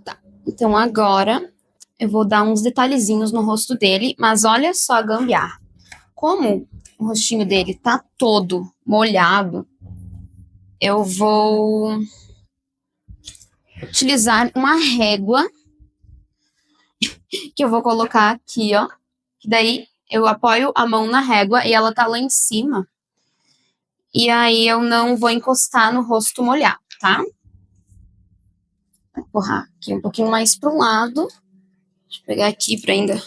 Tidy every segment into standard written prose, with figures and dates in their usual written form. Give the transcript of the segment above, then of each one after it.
Tá. Então, agora, eu vou dar uns detalhezinhos no rosto dele, mas olha só a gambiarra. Como o rostinho dele tá todo molhado, eu vou utilizar uma régua que eu vou colocar aqui, ó. Que daí eu apoio a mão na régua e ela tá lá em cima. E aí eu não vou encostar no rosto molhado, tá? Vou empurrar aqui um pouquinho mais pro lado. Deixa eu pegar aqui pra ainda.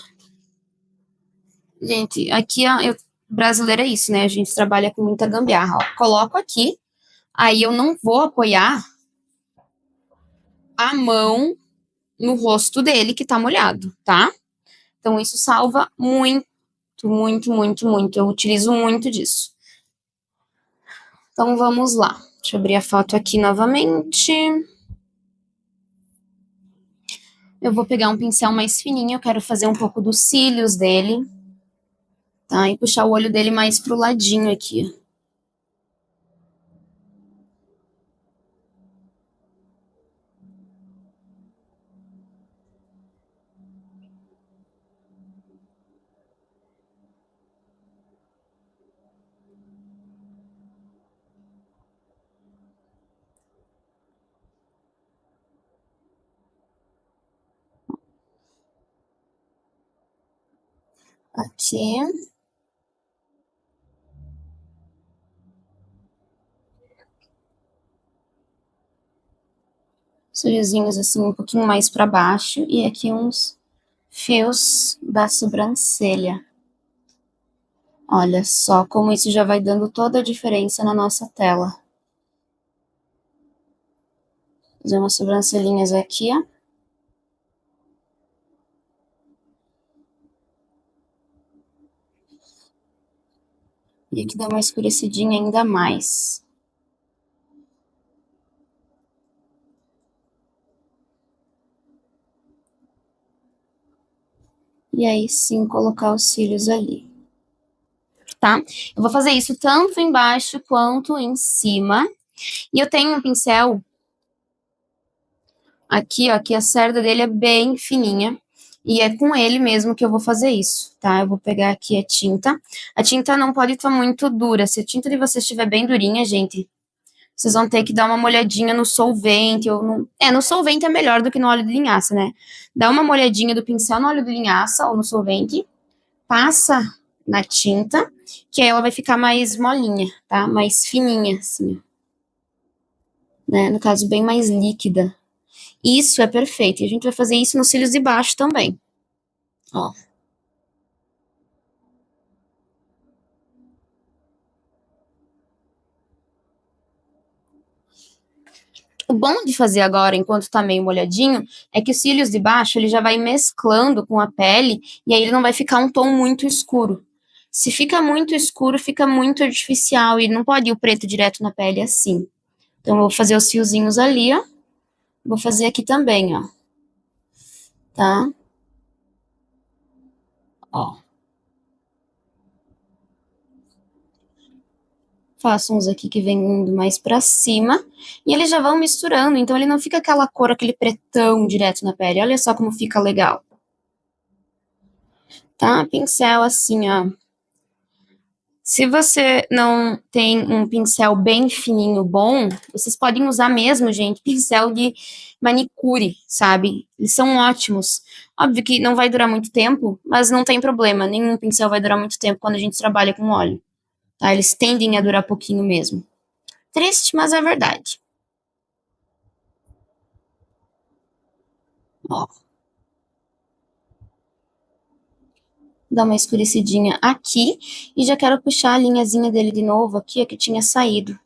Gente, aqui ó, brasileiro é isso, né? A gente trabalha com muita gambiarra. Ó. Coloco aqui, aí eu não vou apoiar a mão no rosto dele que tá molhado, tá? Então isso salva muito, muito, muito, muito. Eu utilizo muito disso. Então vamos lá. Deixa eu abrir a foto aqui novamente. Eu vou pegar um pincel mais fininho, eu quero fazer um pouco dos cílios dele, tá? E puxar o olho dele mais pro ladinho aqui. Aqui. Cíliozinhos assim um pouquinho mais para baixo e aqui uns fios da sobrancelha. Olha só como isso já vai dando toda a diferença na nossa tela. Fazer umas sobrancelhinhas aqui, ó. E aqui dá uma escurecidinha ainda mais. E aí sim colocar os cílios ali. Tá? Eu vou fazer isso tanto embaixo quanto em cima. E eu tenho um pincel aqui, ó, que a cerda dele é bem fininha. E é com ele mesmo que eu vou fazer isso, tá? Eu vou pegar aqui a tinta. A tinta não pode estar muito dura. Se a tinta de vocês estiver bem durinha, gente, vocês vão ter que dar uma molhadinha no solvente. Ou no... no solvente é melhor do que no óleo de linhaça, né? Dá uma molhadinha do pincel no óleo de linhaça ou no solvente. Passa na tinta, que aí ela vai ficar mais molinha, tá? Mais fininha, assim, né? No caso, bem mais líquida. Isso é perfeito. E a gente vai fazer isso nos cílios de baixo também. Ó. O bom de fazer agora, enquanto tá meio molhadinho, é que os cílios de baixo ele já vai mesclando com a pele e aí ele não vai ficar um tom muito escuro. Se fica muito escuro, fica muito artificial e não pode ir o preto direto na pele assim. Então, eu vou fazer os fiozinhos ali, ó. Vou fazer aqui também, ó. Tá? Ó. Faço uns aqui que vem indo mais pra cima. E eles já vão misturando, então ele não fica aquela cor, aquele pretão direto na pele. Olha só como fica legal. Tá? Pincel assim, ó. Se você não tem um pincel bem fininho bom, vocês podem usar mesmo, gente, pincel de manicure, sabe? Eles são ótimos. Óbvio que não vai durar muito tempo, mas não tem problema. Nenhum pincel vai durar muito tempo quando a gente trabalha com óleo. Tá? Eles tendem a durar pouquinho mesmo. Triste, mas é verdade. Ó. Dar uma escurecidinha aqui. E já quero puxar a linhazinha dele de novo aqui, ó, que tinha saído.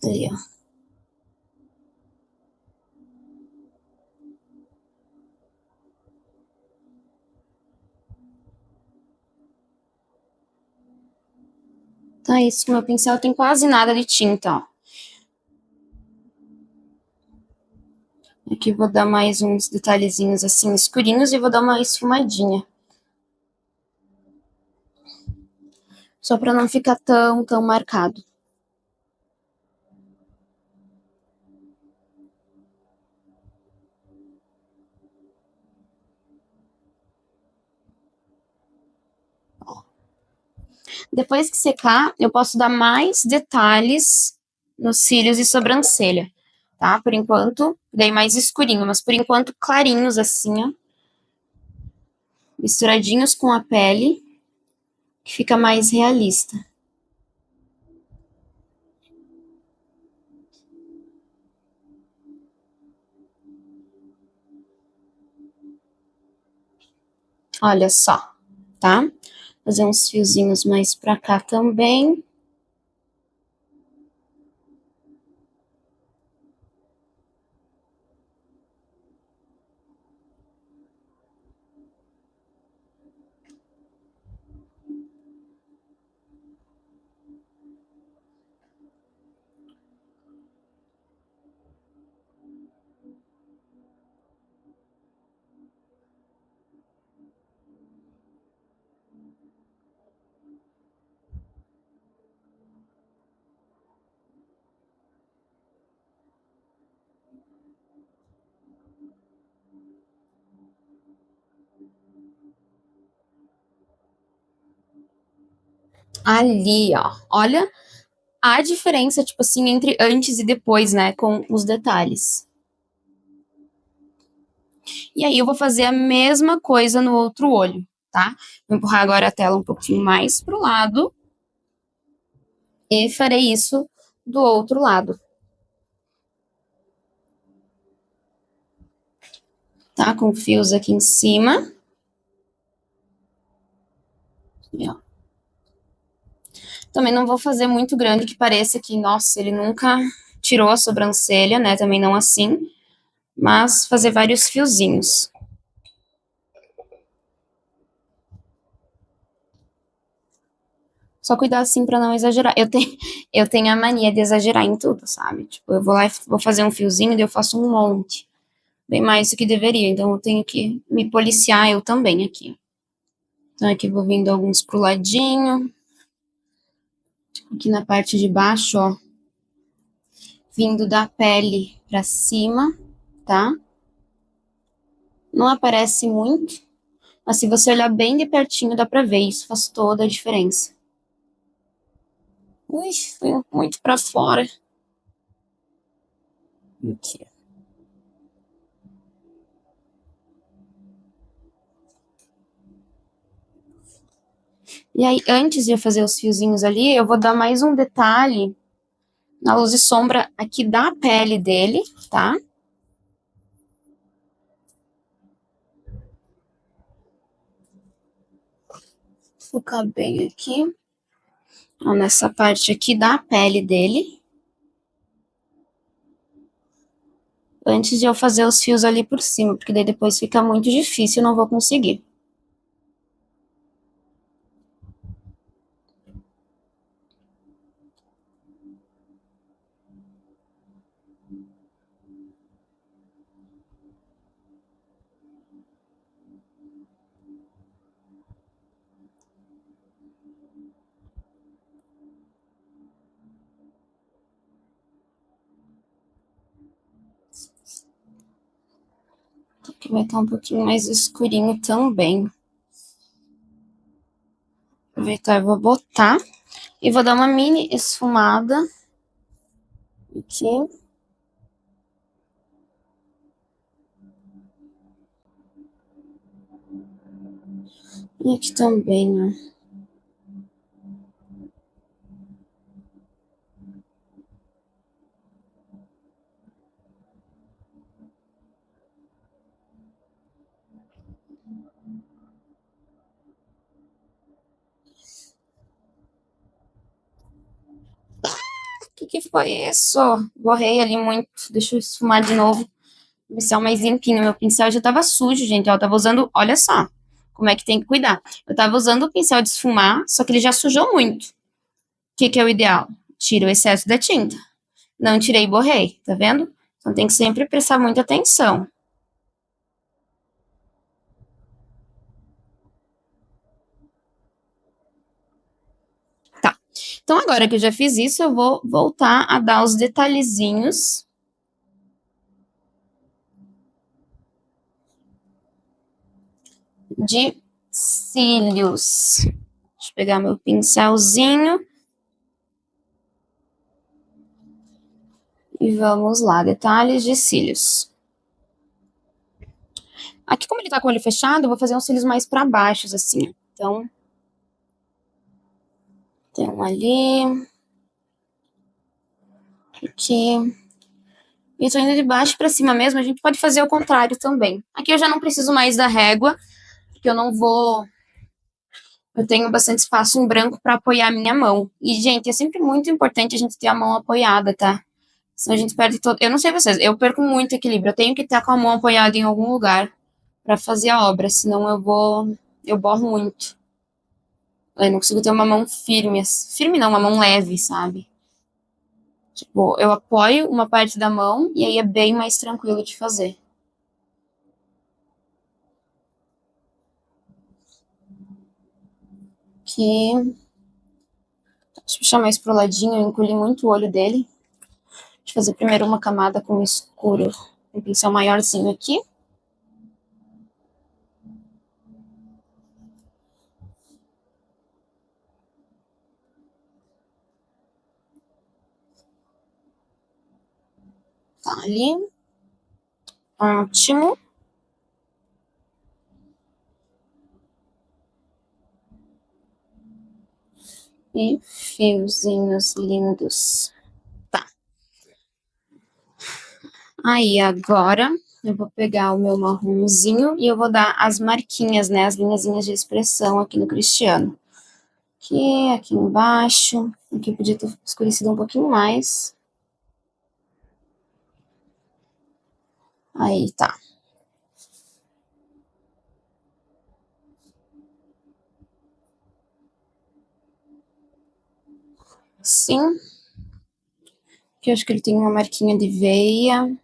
Aí, ó. Tá, isso. Meu pincel tem quase nada de tinta, ó. Aqui vou dar mais uns detalhezinhos assim escurinhos e vou dar uma esfumadinha. Só pra não ficar tão marcado. Depois que secar, eu posso dar mais detalhes nos cílios e sobrancelha, tá? Por enquanto, dei mais escurinho, mas por enquanto clarinhos assim, ó. Misturadinhos com a pele, que fica mais realista. Olha só, tá? Fazer uns fiozinhos mais pra cá também. Ali, ó. Olha a diferença, tipo assim, entre antes e depois, né? Com os detalhes. E aí eu vou fazer a mesma coisa no outro olho, tá? Vou empurrar agora a tela um pouquinho mais pro lado. E farei isso do outro lado. Tá? Com fios aqui em cima. E, ó. Também não vou fazer muito grande, que pareça que, nossa, ele nunca tirou a sobrancelha, né? Também não assim. Mas fazer vários fiozinhos. Só cuidar assim pra não exagerar. Eu tenho a mania de exagerar em tudo, sabe? Tipo, eu vou lá e vou fazer um fiozinho e eu faço um monte. Bem mais do que deveria. Então eu tenho que me policiar eu também aqui. Então aqui vou vindo alguns pro ladinho. Aqui na parte de baixo, ó. Vindo da pele pra cima, tá? Não aparece muito, mas se você olhar bem de pertinho dá pra ver. Isso faz toda a diferença. Ui, foi muito pra fora. Aqui. E aí, antes de eu fazer os fiozinhos ali, eu vou dar mais um detalhe na luz e sombra aqui da pele dele, tá? Focar bem aqui. Ó, nessa parte aqui da pele dele. Antes de eu fazer os fios ali por cima, porque daí depois fica muito difícil, eu não vou conseguir. Aqui vai estar um pouquinho mais escurinho também. Aproveitar e vou botar. E vou dar uma mini esfumada aqui. E aqui também, ó. O que foi isso? Borrei ali muito. Deixa eu esfumar de novo. O pincel mais limpinho. Meu pincel já tava sujo, gente. Eu tava usando. Olha só como é que tem que cuidar. Eu tava usando o pincel de esfumar, só que ele já sujou muito. O que é o ideal? Tira o excesso da tinta. Não tirei e borrei, tá vendo? Então tem que sempre prestar muita atenção. Tá. Então agora que eu já fiz isso, eu vou voltar a dar os detalhezinhos de cílios. Deixa eu pegar meu pincelzinho. E vamos lá, detalhes de cílios. Aqui, como ele tá com o olho fechado, eu vou fazer uns cílios mais pra baixo, assim. Então, tem um ali. Aqui. E tô indo de baixo pra cima mesmo, a gente pode fazer o contrário também. Aqui eu já não preciso mais da régua, porque eu não vou... Eu tenho bastante espaço em branco pra apoiar a minha mão. E, gente, é sempre muito importante a gente ter a mão apoiada, tá? Senão a gente perde todo... Eu não sei vocês, eu perco muito equilíbrio. Eu tenho que estar com a mão apoiada em algum lugar pra fazer a obra, senão eu vou... Eu borro muito. Eu não consigo ter uma mão firme. Firme não, uma mão leve, sabe? Tipo, eu apoio uma parte da mão e aí é bem mais tranquilo de fazer. Aqui. Deixa eu puxar mais pro ladinho, eu encolhi muito o olho dele. Deixa eu fazer primeiro uma camada com escuro. Um pincel maiorzinho aqui. Tá ali. Ótimo. E fiozinhos lindos. Tá. Aí, agora, eu vou pegar o meu marronzinho e eu vou dar as marquinhas, né? As linhazinhas de expressão aqui no Cristiano. Aqui embaixo. Aqui podia ter escurecido um pouquinho mais. Aí, tá. Sim. Aqui eu acho que ele tem uma marquinha de veia.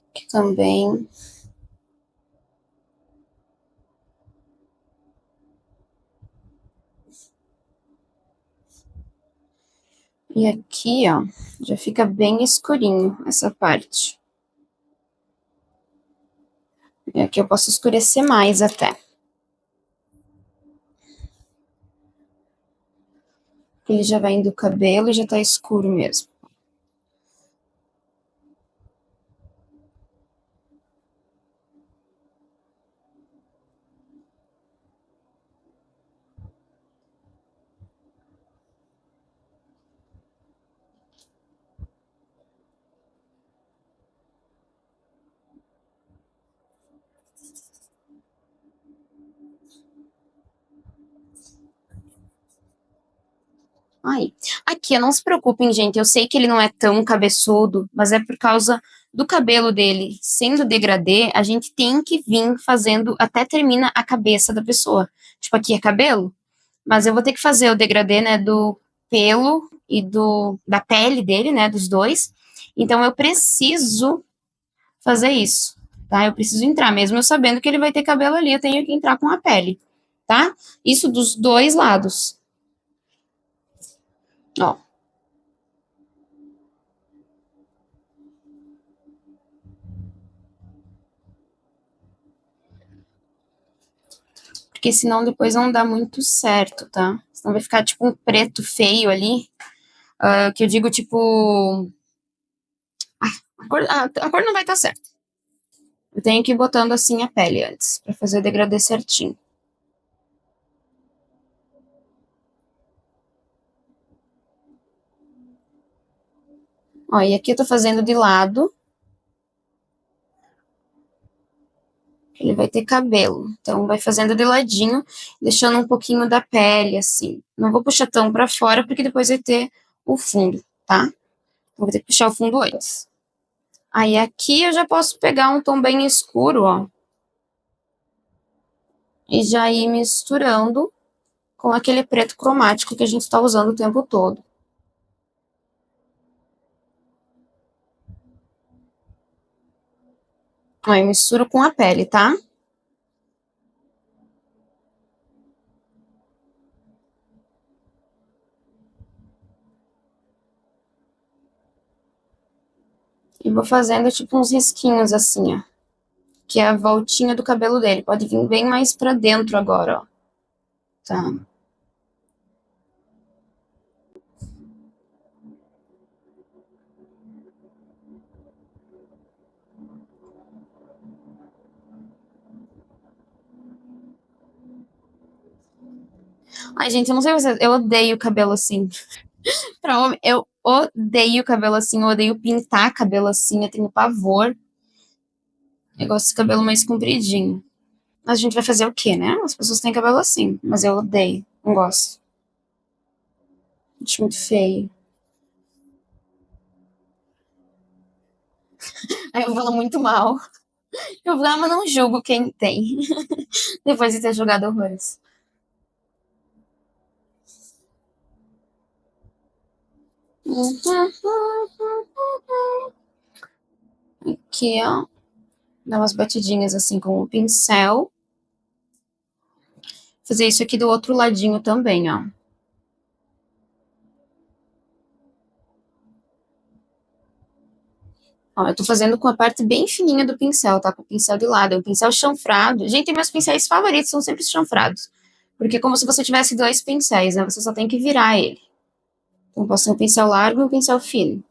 Aqui também. E aqui, ó, já fica bem escurinho essa parte. E aqui eu posso escurecer mais até. Ele já vai indo o cabelo e já tá escuro mesmo. Aí. Aqui, não se preocupem, gente. Eu sei que ele não é tão cabeçudo, mas é por causa do cabelo dele. Sendo degradê, a gente tem que vir fazendo até termina a cabeça da pessoa. Tipo, aqui é cabelo, mas eu vou ter que fazer o degradê, né, do pelo e da pele dele, né, dos dois. Então eu preciso fazer isso, tá? Eu preciso entrar, mesmo eu sabendo que ele vai ter cabelo ali, eu tenho que entrar com a pele, tá? Isso dos dois lados. Ó. Porque senão depois não dá muito certo, tá? Senão vai ficar tipo um preto feio ali, que eu digo tipo... A cor não vai estar certa. Eu tenho que ir botando assim a pele antes, pra fazer o degradê certinho. Ó, e aqui eu tô fazendo de lado. Ele vai ter cabelo, então vai fazendo de ladinho, deixando um pouquinho da pele, assim. Não vou puxar tão pra fora, porque depois vai ter o fundo, tá? Então, vou ter que puxar o fundo antes. Aí aqui eu já posso pegar um tom bem escuro, ó. E já ir misturando com aquele preto cromático que a gente tá usando o tempo todo. Aí misturo com a pele, tá? E vou fazendo tipo uns risquinhos assim, ó. que é a voltinha do cabelo dele. Pode vir bem mais pra dentro agora, ó. Tá. Ai, gente, eu não sei vocês, eu odeio cabelo assim. Pra homem, eu odeio cabelo assim, eu odeio pintar cabelo assim, eu tenho pavor. Eu gosto de cabelo mais compridinho. Mas a gente vai fazer o quê, né? As pessoas têm cabelo assim, mas eu odeio, não gosto. Acho muito feio. Aí eu falo muito mal. Eu falo, ah, mas não julgo quem tem. Depois de ter jogado horrores. Aqui, ó. Dá umas batidinhas assim com o pincel. Fazer isso aqui do outro ladinho também, ó. Ó, eu tô fazendo com a parte bem fininha do pincel, tá? Com o pincel de lado. É um pincel chanfrado. Gente, meus pincéis favoritos são sempre chanfrados. Porque é como se você tivesse dois pincéis, né? Você só tem que virar ele. Então, posso ter um pincel largo e um pincel fino.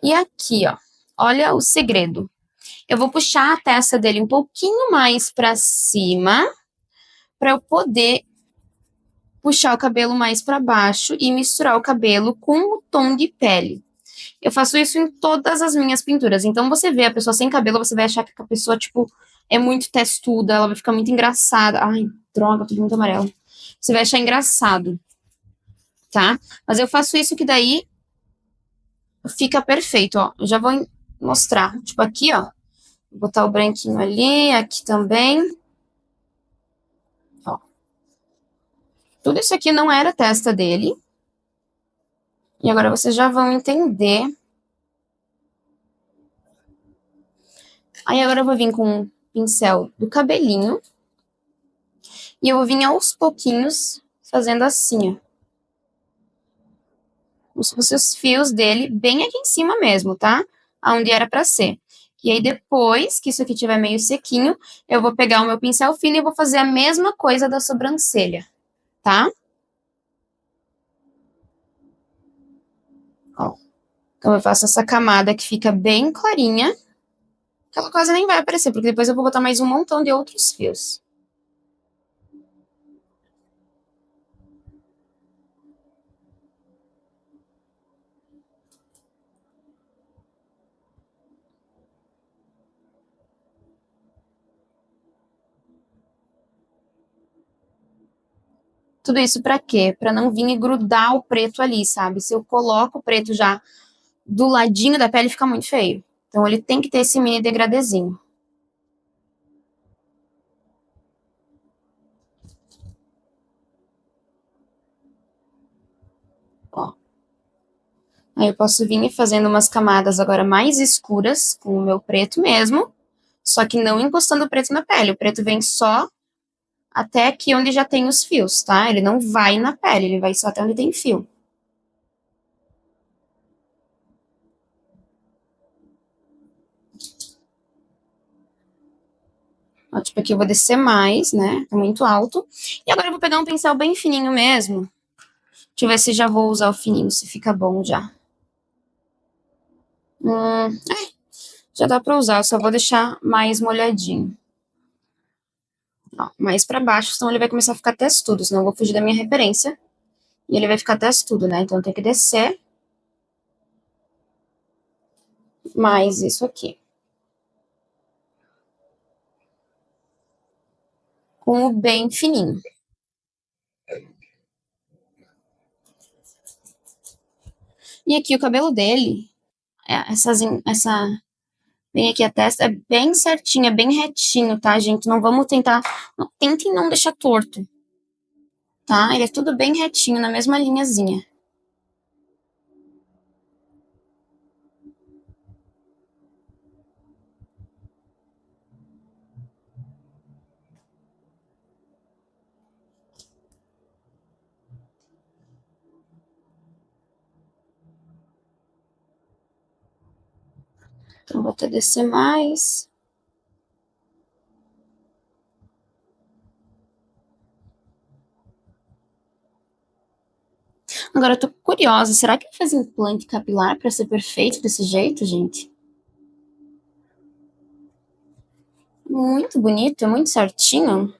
E aqui, ó. Olha o segredo. Eu vou puxar a testa dele um pouquinho mais pra cima, para eu poder puxar o cabelo mais para baixo e misturar o cabelo com o tom de pele. Eu faço isso em todas as minhas pinturas. Então você vê a pessoa sem cabelo, você vai achar que a pessoa, tipo, é muito testuda, ela vai ficar muito engraçada. Ai, droga, tudo muito amarelo. Você vai achar engraçado, tá? Mas eu faço isso que daí fica perfeito, ó. Eu já vou mostrar. Tipo, aqui, ó. Vou botar o branquinho ali, aqui também. Ó. Tudo isso aqui não era a testa dele. E agora vocês já vão entender. Aí agora eu vou vir com um pincel do cabelinho. E eu vou vir aos pouquinhos fazendo assim, ó. Como se fossem os fios dele bem aqui em cima mesmo, tá? Aonde era pra ser. E aí depois que isso aqui tiver meio sequinho, eu vou pegar o meu pincel fino e vou fazer a mesma coisa da sobrancelha, tá? Ó. Então eu faço essa camada que fica bem clarinha. Que ela quase nem vai aparecer, porque depois eu vou botar mais um montão de outros fios. Tudo isso pra quê? Pra não vir e grudar o preto ali, sabe? Se eu coloco o preto já do ladinho da pele, fica muito feio. Então ele tem que ter esse mini degradezinho. Ó. Aí eu posso vir fazendo umas camadas agora mais escuras com o meu preto mesmo, só que não encostando o preto na pele. O preto vem só até aqui onde já tem os fios, tá? Ele não vai na pele, ele vai só até onde tem fio. Ó, tipo, aqui eu vou descer mais, né? Tá muito alto. E agora eu vou pegar um pincel bem fininho mesmo. Deixa eu ver se já vou usar o fininho, se fica bom já. Já dá pra usar, eu só vou deixar mais molhadinho. Ó, mais pra baixo, senão ele vai começar a ficar testudo, senão eu vou fugir da minha referência. E ele vai ficar testudo, né? Então tem que descer mais isso aqui. Com o bem fininho. E aqui o cabelo dele, essa bem aqui a testa, é bem certinha, bem retinho, tá, gente? Não vamos tentar, tentem não deixar torto, tá? Ele é tudo bem retinho, na mesma linhazinha. Então, vou até descer mais. Agora, eu tô curiosa. Será que ele faz implante capilar pra ser perfeito desse jeito, gente? Muito bonito, é muito certinho.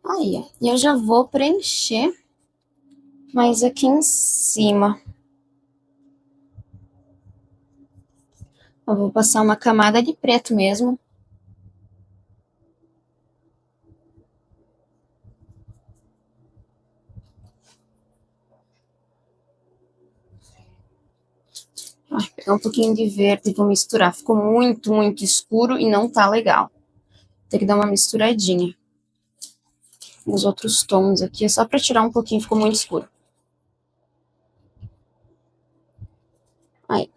Aí, ó. E eu já vou preencher mais aqui em cima. Eu vou passar uma camada de preto mesmo. Vou pegar um pouquinho de verde e vou misturar. Ficou muito, muito escuro e não tá legal. Tem que dar uma misturadinha nos outros tons aqui. É só pra tirar um pouquinho, ficou muito escuro. Aí.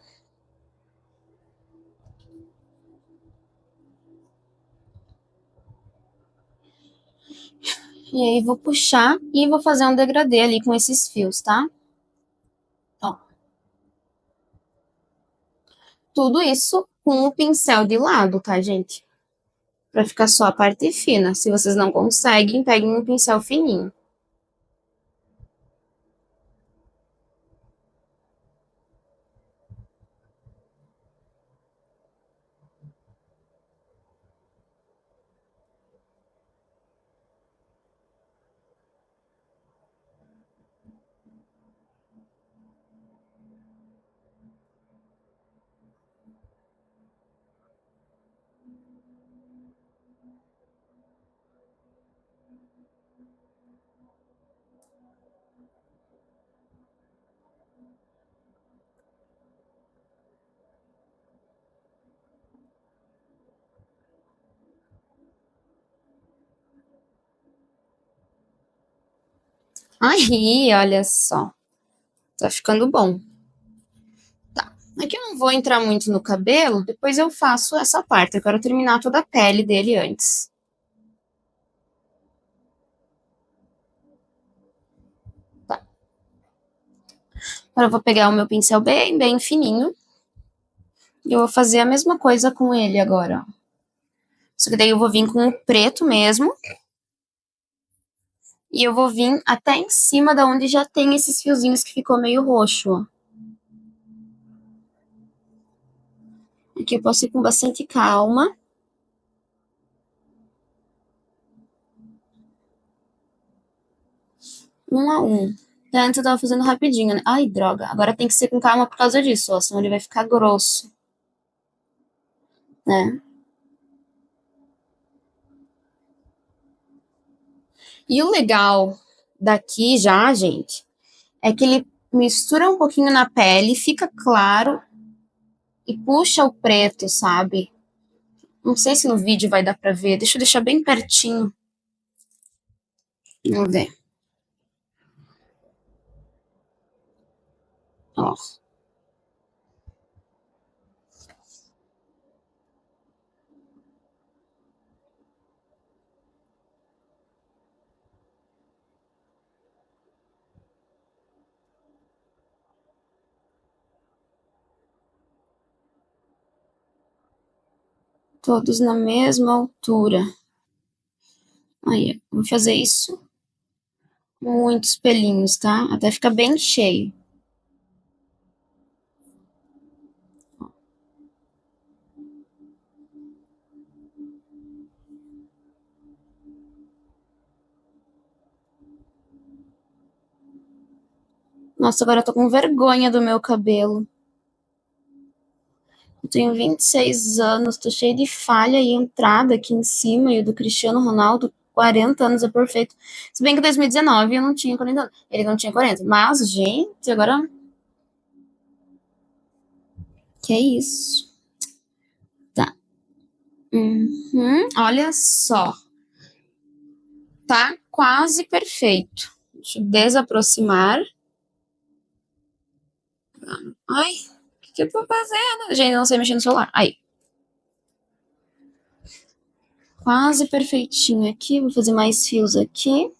E aí, vou puxar e vou fazer um degradê ali com esses fios, tá? Ó. Tudo isso com o pincel de lado, tá, gente? Pra ficar só a parte fina. Se vocês não conseguem, peguem um pincel fininho. Aí, olha só. Tá ficando bom. Tá. Aqui eu não vou entrar muito no cabelo, depois eu faço essa parte. Eu quero terminar toda a pele dele antes. Tá. Agora eu vou pegar o meu pincel bem, bem fininho. E eu vou fazer a mesma coisa com ele agora, ó. Só que daí eu vou vir com o preto mesmo. E eu vou vir até em cima da onde já tem esses fiozinhos que ficou meio roxo, ó. Aqui eu posso ir com bastante calma. Um a um. Antes eu tava fazendo rapidinho, né? Ai, droga. Agora tem que ser com calma por causa disso, ó. Senão ele vai ficar grosso, né? E o legal daqui já, gente, é que ele mistura um pouquinho na pele, fica claro e puxa o preto, sabe? Não sei se no vídeo vai dar pra ver. Deixa eu deixar bem pertinho. Vamos ver. Ó. Todos na mesma altura. Aí, vou fazer isso. Muitos pelinhos, tá? Até ficar bem cheio. Nossa, agora eu tô com vergonha do meu cabelo. Eu tenho 26 anos, tô cheia de falha e entrada aqui em cima, e o do Cristiano Ronaldo, 40 anos é perfeito. Se bem que em 2019 eu não tinha 40 anos. Ele não tinha 40. Mas, gente, agora. Que é isso? Tá. Uhum, olha só. Tá quase perfeito. Deixa eu desaproximar. Ai, o que eu tô fazendo? Gente, não sei mexer no celular. Aí. Quase perfeitinho aqui. Vou fazer mais fios aqui.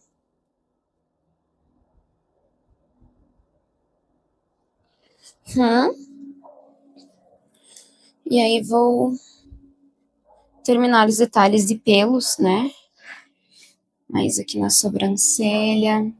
E aí vou terminar os detalhes de pelos, né? Mais aqui na sobrancelha.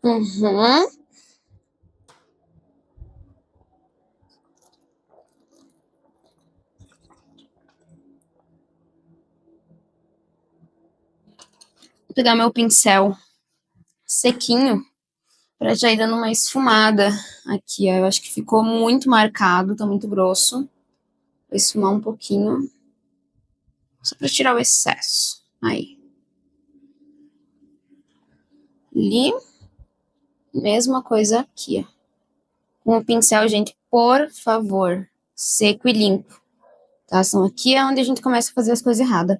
Uhum. Vou pegar meu pincel sequinho pra já ir dando uma esfumada aqui, ó. Eu acho que ficou muito marcado, tá muito grosso. Vou esfumar um pouquinho, só pra tirar o excesso. Aí. Ali. Mesma coisa aqui, ó. Com o pincel, gente, por favor, seco e limpo. Tá? Então, aqui é onde a gente começa a fazer as coisas erradas.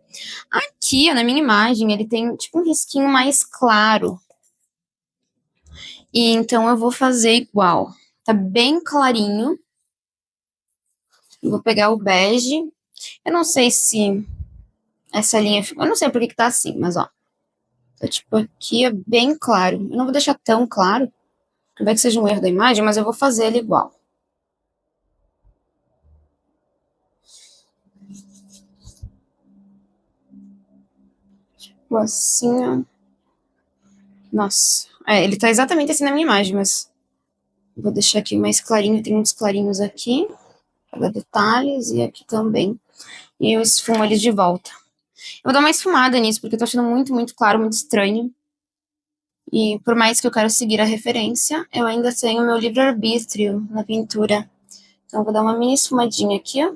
Aqui, ó, na minha imagem, ele tem tipo um risquinho mais claro. E então eu vou fazer igual. Tá bem clarinho. Eu vou pegar o bege. Eu não sei se essa linha... Eu não sei por que que tá assim, mas ó. Tá tipo aqui, é bem claro. Eu não vou deixar tão claro, que vai que seja um erro da imagem, mas eu vou fazer ele igual. Tipo assim, ó. Nossa. É, ele tá exatamente assim na minha imagem, mas... Vou deixar aqui mais clarinho. Tem uns clarinhos aqui, para dar detalhes, e aqui também. E eu esfumo eles de volta. Eu vou dar uma esfumada nisso, porque eu tô achando muito, muito claro, muito estranho. E por mais que eu quero seguir a referência, eu ainda tenho meu livre-arbítrio na pintura. Então eu vou dar uma mini esfumadinha aqui, ó.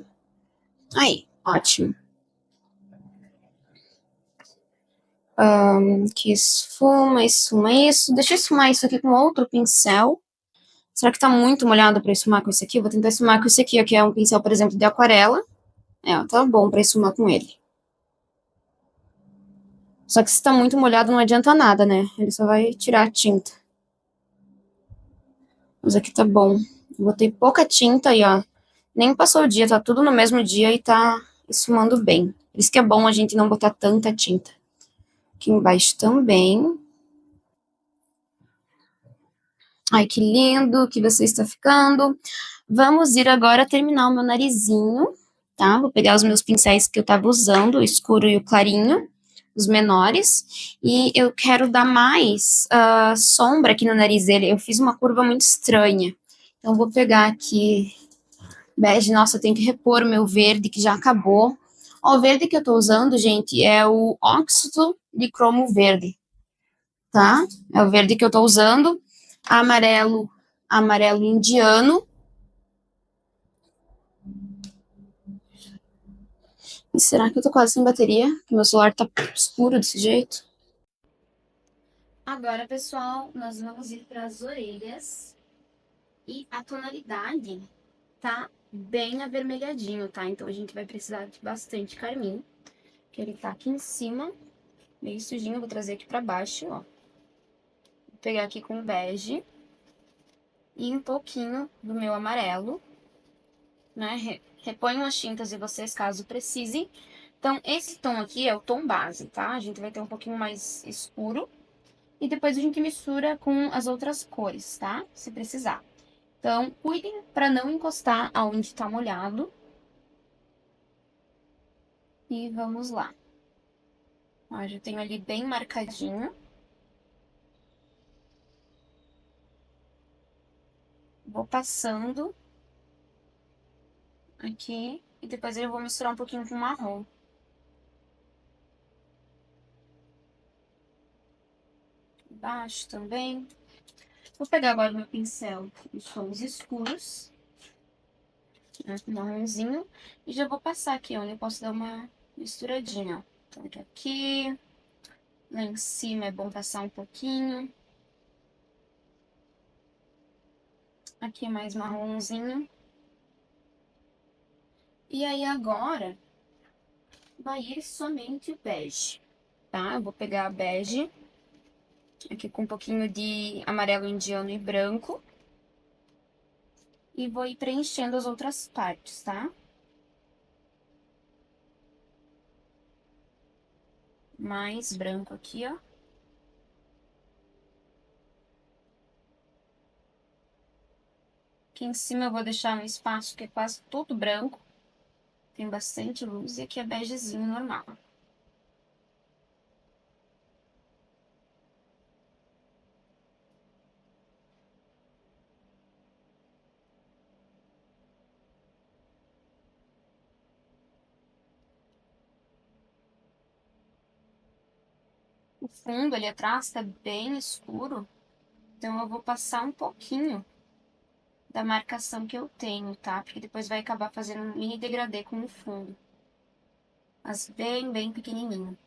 Aí, ótimo. Que esfuma, esfuma isso. Deixa eu esfumar isso aqui com outro pincel. Será que tá muito molhado pra esfumar com esse aqui? Eu vou tentar esfumar com esse aqui, ó, que é um pincel, por exemplo, de aquarela. É, ó, tá bom pra esfumar com ele. Só que se tá muito molhado não adianta nada, né? Ele só vai tirar a tinta. Mas aqui tá bom. Botei pouca tinta aí, ó. Nem passou o dia, tá tudo no mesmo dia e tá esfumando bem. Por isso que é bom a gente não botar tanta tinta. Aqui embaixo também. Ai, que lindo que você está ficando. Vamos ir agora terminar o meu narizinho, tá? Vou pegar os meus pincéis que eu tava usando, o escuro e o clarinho, os menores. E eu quero dar mais sombra aqui no nariz dele. Eu fiz uma curva muito estranha. Então, vou pegar aqui bege. Nossa, eu tenho que repor o meu verde, que já acabou. Ó, o verde que eu tô usando, gente, é o óxido de cromo verde, tá? É o verde que eu tô usando. Amarelo, amarelo indiano. E será que eu tô quase sem bateria? Que meu celular tá escuro desse jeito. Agora, pessoal, nós vamos ir para as orelhas. E a tonalidade tá bem avermelhadinho, tá? Então a gente vai precisar de bastante carmim, que ele tá aqui em cima, meio sujinho. Eu vou trazer aqui pra baixo, ó. Vou pegar aqui com bege e um pouquinho do meu amarelo, né? Reponham as tintas de vocês caso precise. Então, esse tom aqui é o tom base, tá? A gente vai ter um pouquinho mais escuro. E depois a gente mistura com as outras cores, tá? Se precisar. Então, cuidem para não encostar aonde tá molhado. E vamos lá. Ó, já tenho ali bem marcadinho. Vou passando aqui. E depois eu vou misturar um pouquinho com marrom. Embaixo também. Vou pegar agora meu pincel de tons escuros, né, marronzinho, e já vou passar aqui, onde eu posso dar uma misturadinha, ó. Então, aqui, lá em cima é bom passar um pouquinho. Aqui é mais marronzinho. E aí agora vai ir somente bege, tá? Eu vou pegar a bege, aqui com um pouquinho de amarelo indiano e branco. E vou ir preenchendo as outras partes, tá? Mais branco aqui, ó. Aqui em cima eu vou deixar um espaço que é quase todo branco. Tem bastante luz. E aqui é begezinho normal. O fundo ali atrás tá bem escuro. Então eu vou passar um pouquinho da marcação que eu tenho, tá? Porque depois vai acabar fazendo um mini degradê com o fundo. Mas bem, bem pequenininho.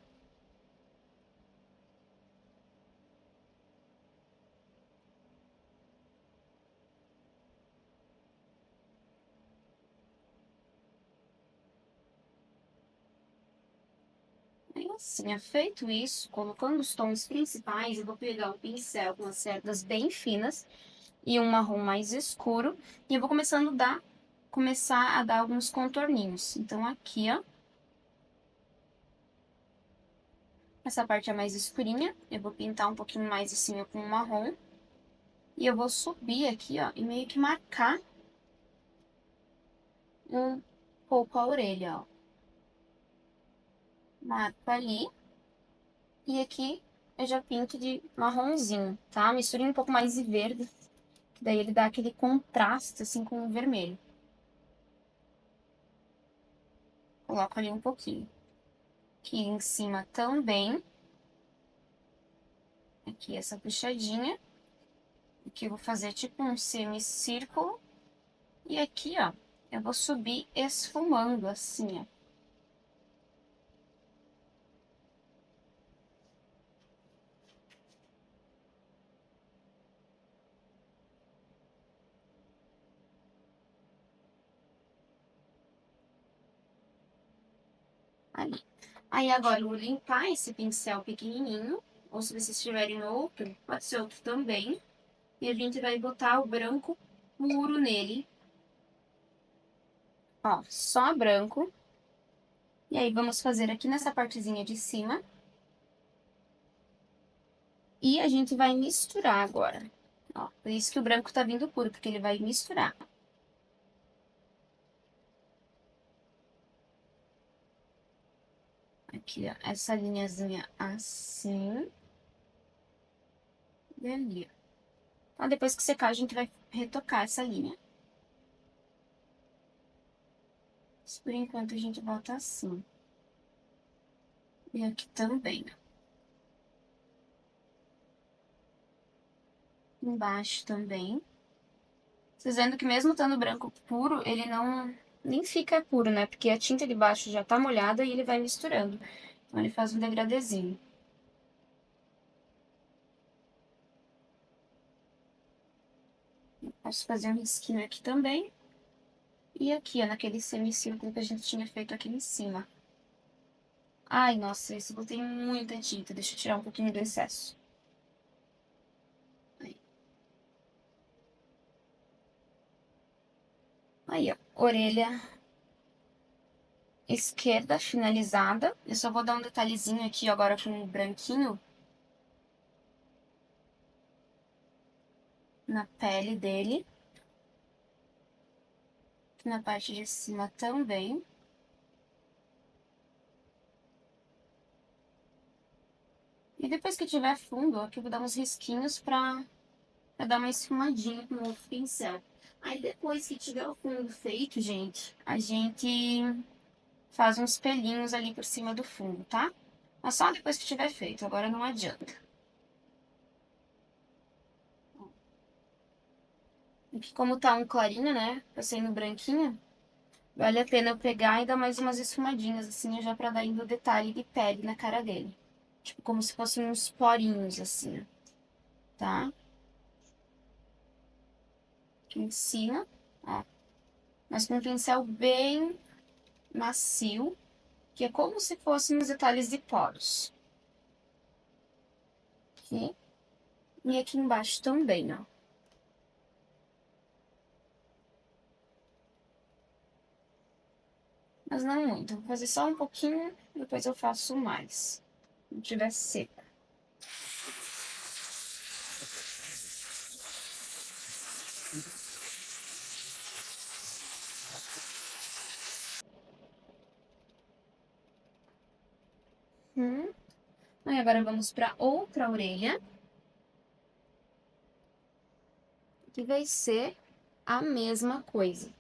Aí assim, feito isso, colocando os tons principais, eu vou pegar um pincel com as cerdas bem finas e um marrom mais escuro. E eu vou começar a dar alguns contorninhos. Então aqui, ó, essa parte é mais escurinha, eu vou pintar um pouquinho mais assim com o marrom. E eu vou subir aqui, ó, e meio que marcar um pouco a orelha, ó. Marco ali. E aqui eu já pinto de marronzinho, tá? Misturei um pouco mais de verde, que daí ele dá aquele contraste, assim, com o vermelho. Coloco ali um pouquinho. Aqui em cima também. Aqui essa puxadinha. Aqui eu vou fazer tipo um semicírculo. E aqui, ó, eu vou subir esfumando assim, ó. Ali. Aí agora eu vou limpar esse pincel pequenininho. Ou se vocês tiverem outro, pode ser outro também. E a gente vai botar o branco puro nele. Ó, só branco. E aí vamos fazer aqui nessa partezinha de cima. E a gente vai misturar agora. Ó, por isso que o branco tá vindo puro, porque ele vai misturar. Aqui, ó, essa linhazinha assim. E ali, ó. Então, depois que secar, a gente vai retocar essa linha. Mas, por enquanto, a gente volta assim. E aqui também, ó. Embaixo também. Vocês vendo que mesmo estando branco puro, ele não... Nem fica puro, né? Porque a tinta de baixo já tá molhada e ele vai misturando. Então, ele faz um degradezinho. Posso fazer um risquinho aqui também. E aqui, ó, naquele semicírculo que a gente tinha feito aqui em cima. Ai, nossa, esse eu botei muita tinta. Deixa eu tirar um pouquinho do excesso. Aí, aí ó, orelha esquerda finalizada. Eu só vou dar um detalhezinho aqui agora com o branquinho na pele dele. Aqui na parte de cima também. E depois que tiver fundo, aqui eu vou dar uns risquinhos pra dar uma esfumadinha com o outro pincel. Aí depois que tiver o fundo feito, gente, a gente faz uns pelinhos ali por cima do fundo, tá? Mas só depois que tiver feito, agora não adianta. Aqui como tá um clarinho, né? Passei no branquinho. Vale a pena eu pegar e dar mais umas esfumadinhas, assim, já pra dar ainda o detalhe de pele na cara dele. Tipo, como se fossem uns porinhos, assim, tá? Aqui em cima, ó. Mas com um pincel bem macio, que é como se fossem os detalhes de poros. Aqui. E aqui embaixo também, ó. Mas não muito. Vou fazer só um pouquinho, depois eu faço mais. Quando tiver seco. Aí agora vamos para outra orelha, que vai ser a mesma coisa.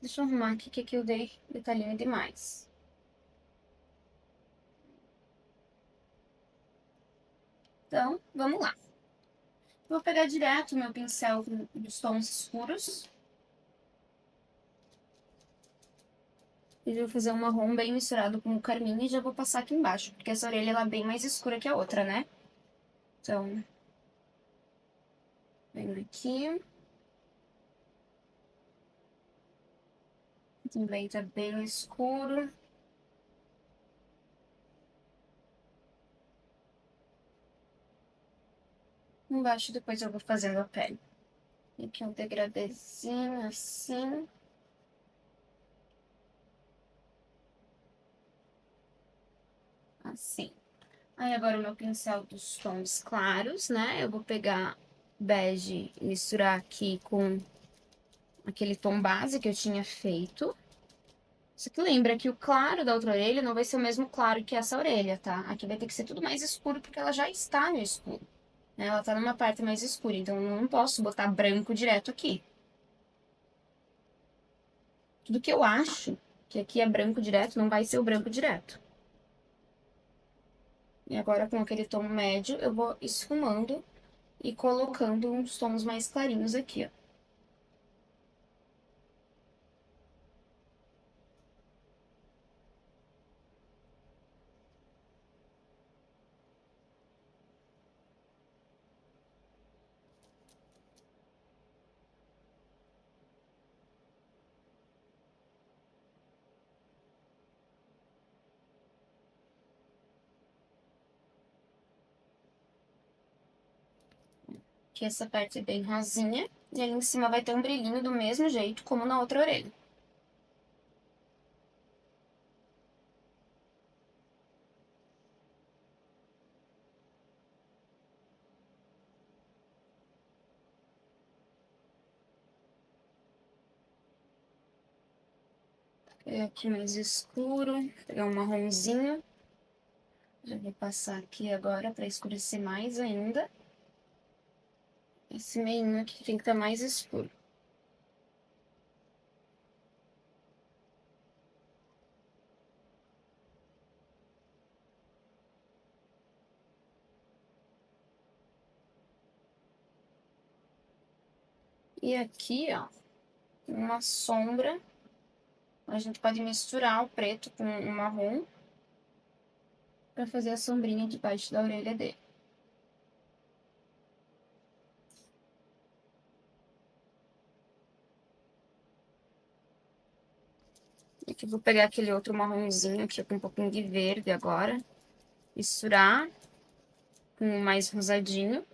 Deixa eu arrumar aqui, que aqui eu dei detalhinho demais. Então, vamos lá. Vou pegar direto o meu pincel dos tons escuros. E vou fazer um marrom bem misturado com o carmim e já vou passar aqui embaixo, porque essa orelha ela é bem mais escura que a outra, né? Então, venho aqui. Também tá bem escuro. Embaixo depois eu vou fazendo a pele. E aqui um degradezinho assim. Assim. Aí agora o meu pincel dos tons claros, né? Eu vou pegar bege e misturar aqui com aquele tom base que eu tinha feito. Só que lembra que o claro da outra orelha não vai ser o mesmo claro que essa orelha, tá? Aqui vai ter que ser tudo mais escuro porque ela já está no escuro, né? Ela tá numa parte mais escura, então eu não posso botar branco direto aqui. Tudo que eu acho que aqui é branco direto não vai ser o branco direto. E agora com aquele tom médio eu vou esfumando e colocando uns tons mais clarinhos aqui, ó. Que essa parte é bem rosinha. E aí em cima vai ter um brilhinho do mesmo jeito como na outra orelha. É aqui mais escuro, vou pegar um marronzinho. Já vou passar aqui agora para escurecer mais ainda. Esse meinho aqui tem que estar mais escuro. E aqui, ó, uma sombra. A gente pode misturar o preto com o marrom para fazer a sombrinha debaixo da orelha dele. E aqui eu vou pegar aquele outro marronzinho aqui com um pouquinho de verde agora. Misturar com o mais rosadinho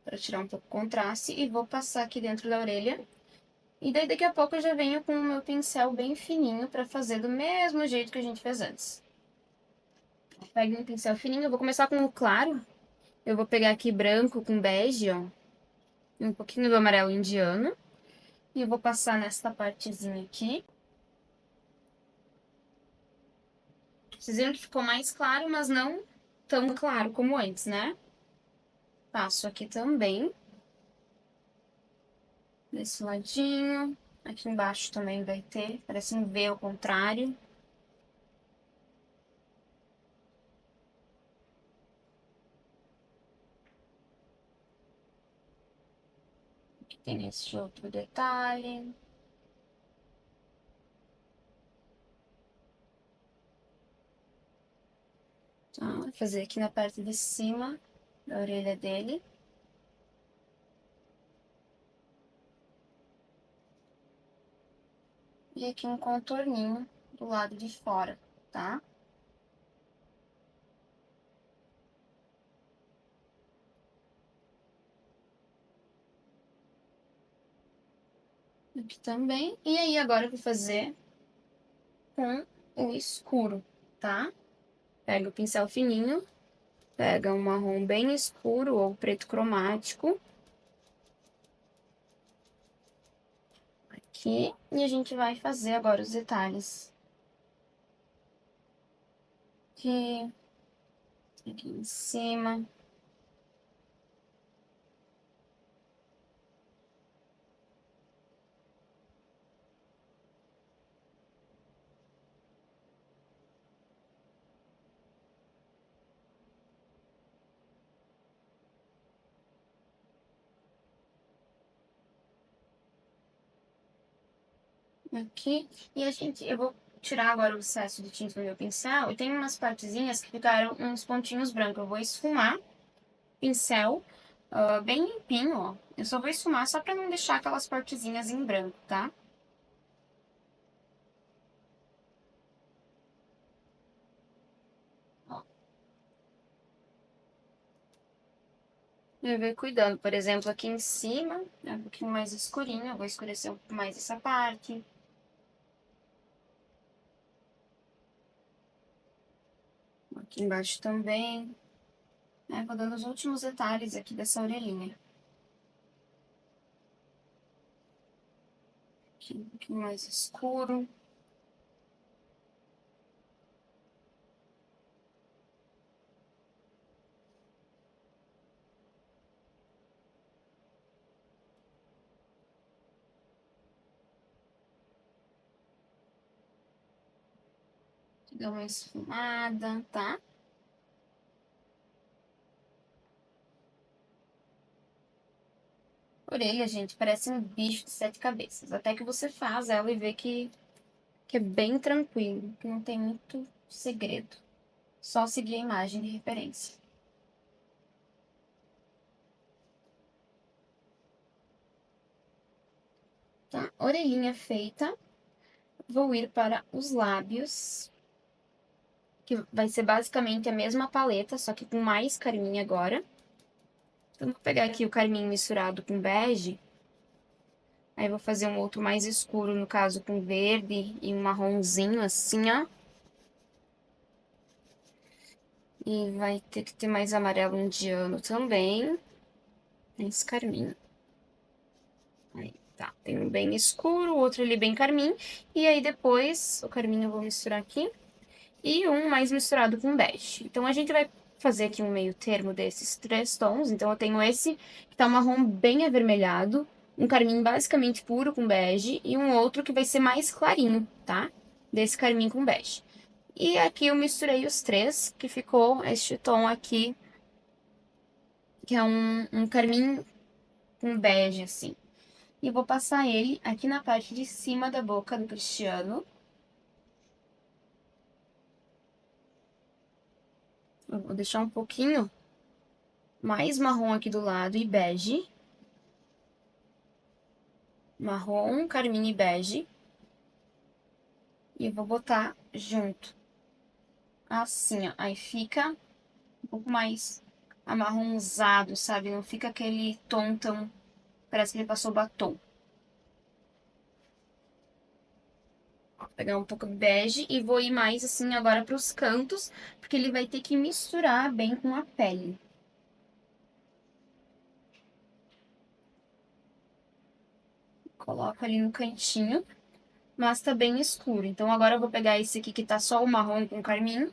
para tirar um pouco o contraste e vou passar aqui dentro da orelha. E daí daqui a pouco eu já venho com o meu pincel bem fininho para fazer do mesmo jeito que a gente fez antes. Pego um pincel fininho, eu vou começar com o claro. Eu vou pegar aqui branco com bege, ó, e um pouquinho do amarelo indiano. E eu vou passar nesta partezinha aqui. Vocês viram que ficou mais claro, mas não tão claro como antes, né? Passo aqui também, desse ladinho. Aqui embaixo também vai ter, parece um V ao contrário. tem esse outro detalhe. Tá, vou fazer aqui na parte de cima da orelha dele. E aqui um contorninho do lado de fora, tá? Aqui também. E aí, agora eu vou fazer com o escuro, tá? Pega o pincel fininho, pega um marrom bem escuro ou preto cromático. Aqui. E a gente vai fazer agora os detalhes. Aqui em cima. Aqui. E eu vou tirar agora o excesso de tinta do meu pincel. E tem umas partezinhas que ficaram uns pontinhos brancos. Eu vou esfumar o pincel bem limpinho, ó. Eu só vou esfumar só pra não deixar aquelas partezinhas em branco, tá? Ó. Eu vou cuidando. Por exemplo, aqui em cima é um pouquinho mais escurinho. Eu vou escurecer um pouco mais essa parte. Aqui embaixo também. Vou dando os últimos detalhes aqui dessa orelhinha. Aqui um pouquinho mais escuro. Dá uma esfumada, tá? Orelha, gente, parece um bicho de sete cabeças. Até que você faz ela e vê que é bem tranquilo, que não tem muito segredo. Só seguir a imagem de referência. Tá? Orelhinha feita. Vou ir para os lábios, que vai ser basicamente a mesma paleta, só que com mais carmim agora. Então, vou pegar aqui o carmim misturado com bege. Aí, vou fazer um outro mais escuro, no caso com verde e um marronzinho, assim, ó. E vai ter que ter mais amarelo indiano também. Esse carmim. Aí, tá. Tem um bem escuro, o outro ali bem carmim. E aí, depois, o carmim eu vou misturar aqui. E um mais misturado com bege. Então, a gente vai fazer aqui um meio termo desses três tons. Então, eu tenho esse que tá um marrom bem avermelhado, um carmim basicamente puro com bege e um outro que vai ser mais clarinho, tá? Desse carmim com bege. E aqui eu misturei os três, que ficou este tom aqui, que é um carmim com bege, assim. E eu vou passar ele aqui na parte de cima da boca do Cristiano. Eu vou deixar um pouquinho mais marrom aqui do lado e bege. Marrom, carmim e bege. E eu vou botar junto. Assim, ó. Aí fica um pouco mais amarronzado, sabe? Não fica aquele tom tão... Parece que ele passou batom. Vou pegar um pouco de bege e vou ir mais assim agora pros cantos, porque ele vai ter que misturar bem com a pele. Coloco ali no cantinho, mas tá bem escuro. Então agora eu vou pegar esse aqui que tá só o marrom com carmim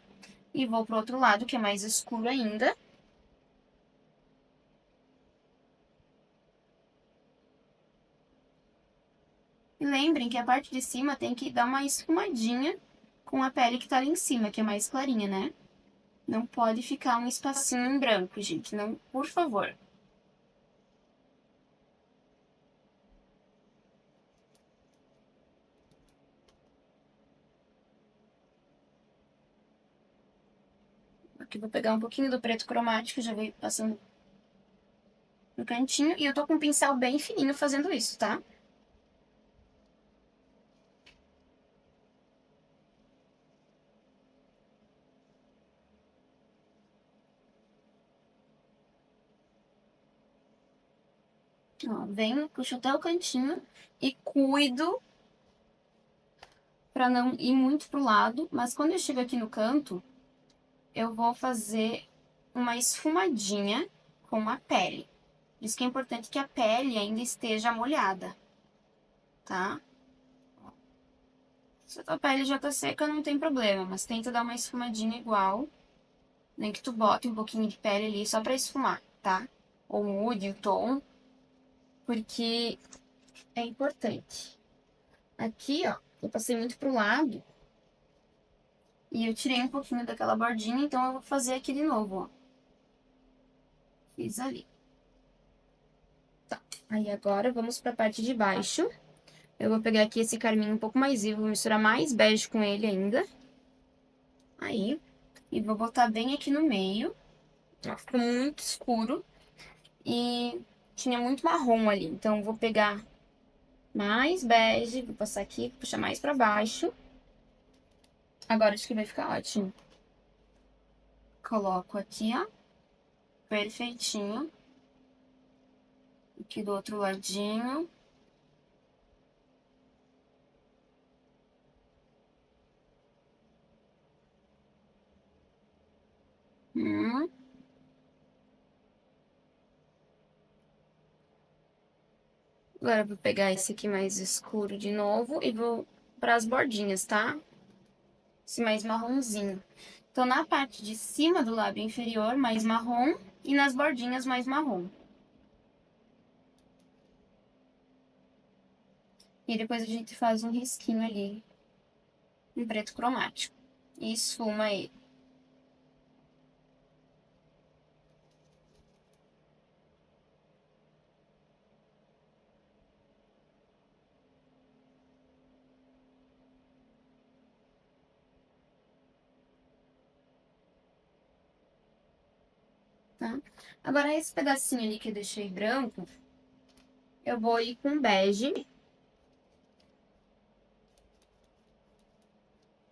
e vou pro outro lado, que é mais escuro ainda. E lembrem que a parte de cima tem que dar uma esfumadinha com a pele que tá ali em cima, que é mais clarinha, né? Não pode ficar um espacinho em branco, gente. Não, por favor. Aqui vou pegar um pouquinho do preto cromático, já veio passando no cantinho. E eu tô com um pincel bem fininho fazendo isso, tá? Ó, venho, puxo até o cantinho e cuido pra não ir muito pro lado. Mas quando eu chego aqui no canto, eu vou fazer uma esfumadinha com a pele. Por isso que é importante que a pele ainda esteja molhada, tá? Se a tua pele já tá seca, não tem problema, mas tenta dar uma esfumadinha igual. Nem que tu bote um pouquinho de pele ali só pra esfumar, tá? Ou mude o tom, porque é importante. Aqui, ó, eu passei muito pro lado e eu tirei um pouquinho daquela bordinha, então eu vou fazer aqui de novo, ó. Fiz ali. Tá. Aí agora vamos pra parte de baixo. Eu vou pegar aqui esse carmim um pouco mais vivo, vou misturar mais bege com ele ainda. Aí. E vou botar bem aqui no meio. Ó, ficou muito escuro. E tinha muito marrom ali. Então, vou pegar mais bege, vou passar aqui, puxar mais pra baixo. Agora acho que vai ficar ótimo. Coloco aqui, ó. Perfeitinho. Aqui do outro ladinho. Hum. Agora eu vou pegar esse aqui mais escuro de novo e vou para as bordinhas, tá? Esse mais marronzinho. Então, na parte de cima do lábio inferior, mais marrom, e nas bordinhas, mais marrom. E depois a gente faz um risquinho ali, em preto cromático. E esfuma ele. Tá? Agora, esse pedacinho ali que eu deixei branco, eu vou ir com bege.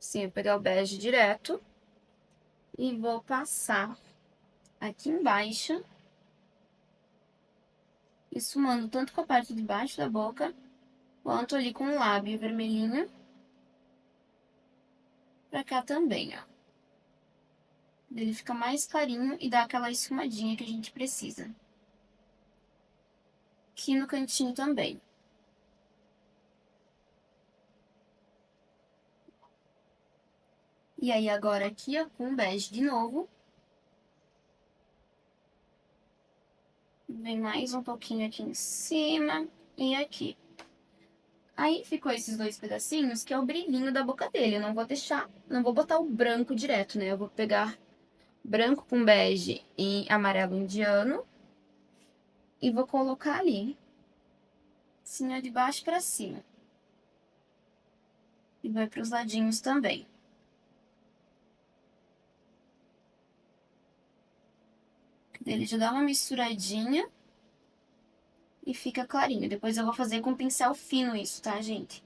Sim, eu vou pegar o bege direto. E vou passar aqui embaixo. Esfumando tanto com a parte de baixo da boca, quanto ali com o lábio vermelhinho. Pra cá também, ó. Ele fica mais clarinho e dá aquela esfumadinha que a gente precisa. Aqui no cantinho também. E aí agora aqui, ó, com bege de novo. Vem mais um pouquinho aqui em cima e aqui. Aí ficou esses dois pedacinhos, que é o brilhinho da boca dele. Eu não vou deixar, não vou botar o branco direto, né? Eu vou pegar branco com bege e amarelo indiano. E vou colocar ali. Assim, ó, de baixo pra cima. E vai pros ladinhos também. Ele já dá uma misturadinha e fica clarinho. Depois eu vou fazer com pincel fino isso, tá, gente?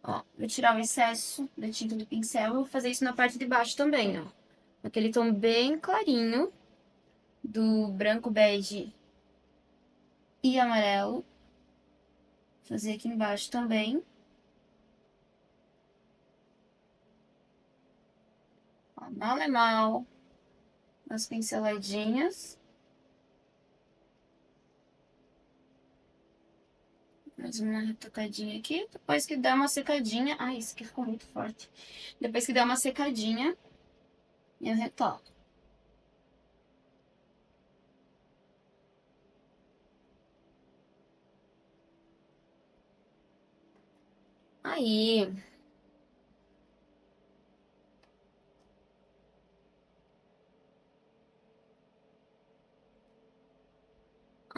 Ó, vou tirar o excesso da tinta do pincel e vou fazer isso na parte de baixo também, ó. Aquele tom bem clarinho do branco, bege e amarelo. Fazer aqui embaixo também. Ó, mal é mal. Umas pinceladinhas. Mais uma retocadinha aqui. Depois que dá uma secadinha... Ai, isso aqui ficou muito forte. Depois que dá uma secadinha, eu retoco. Aí...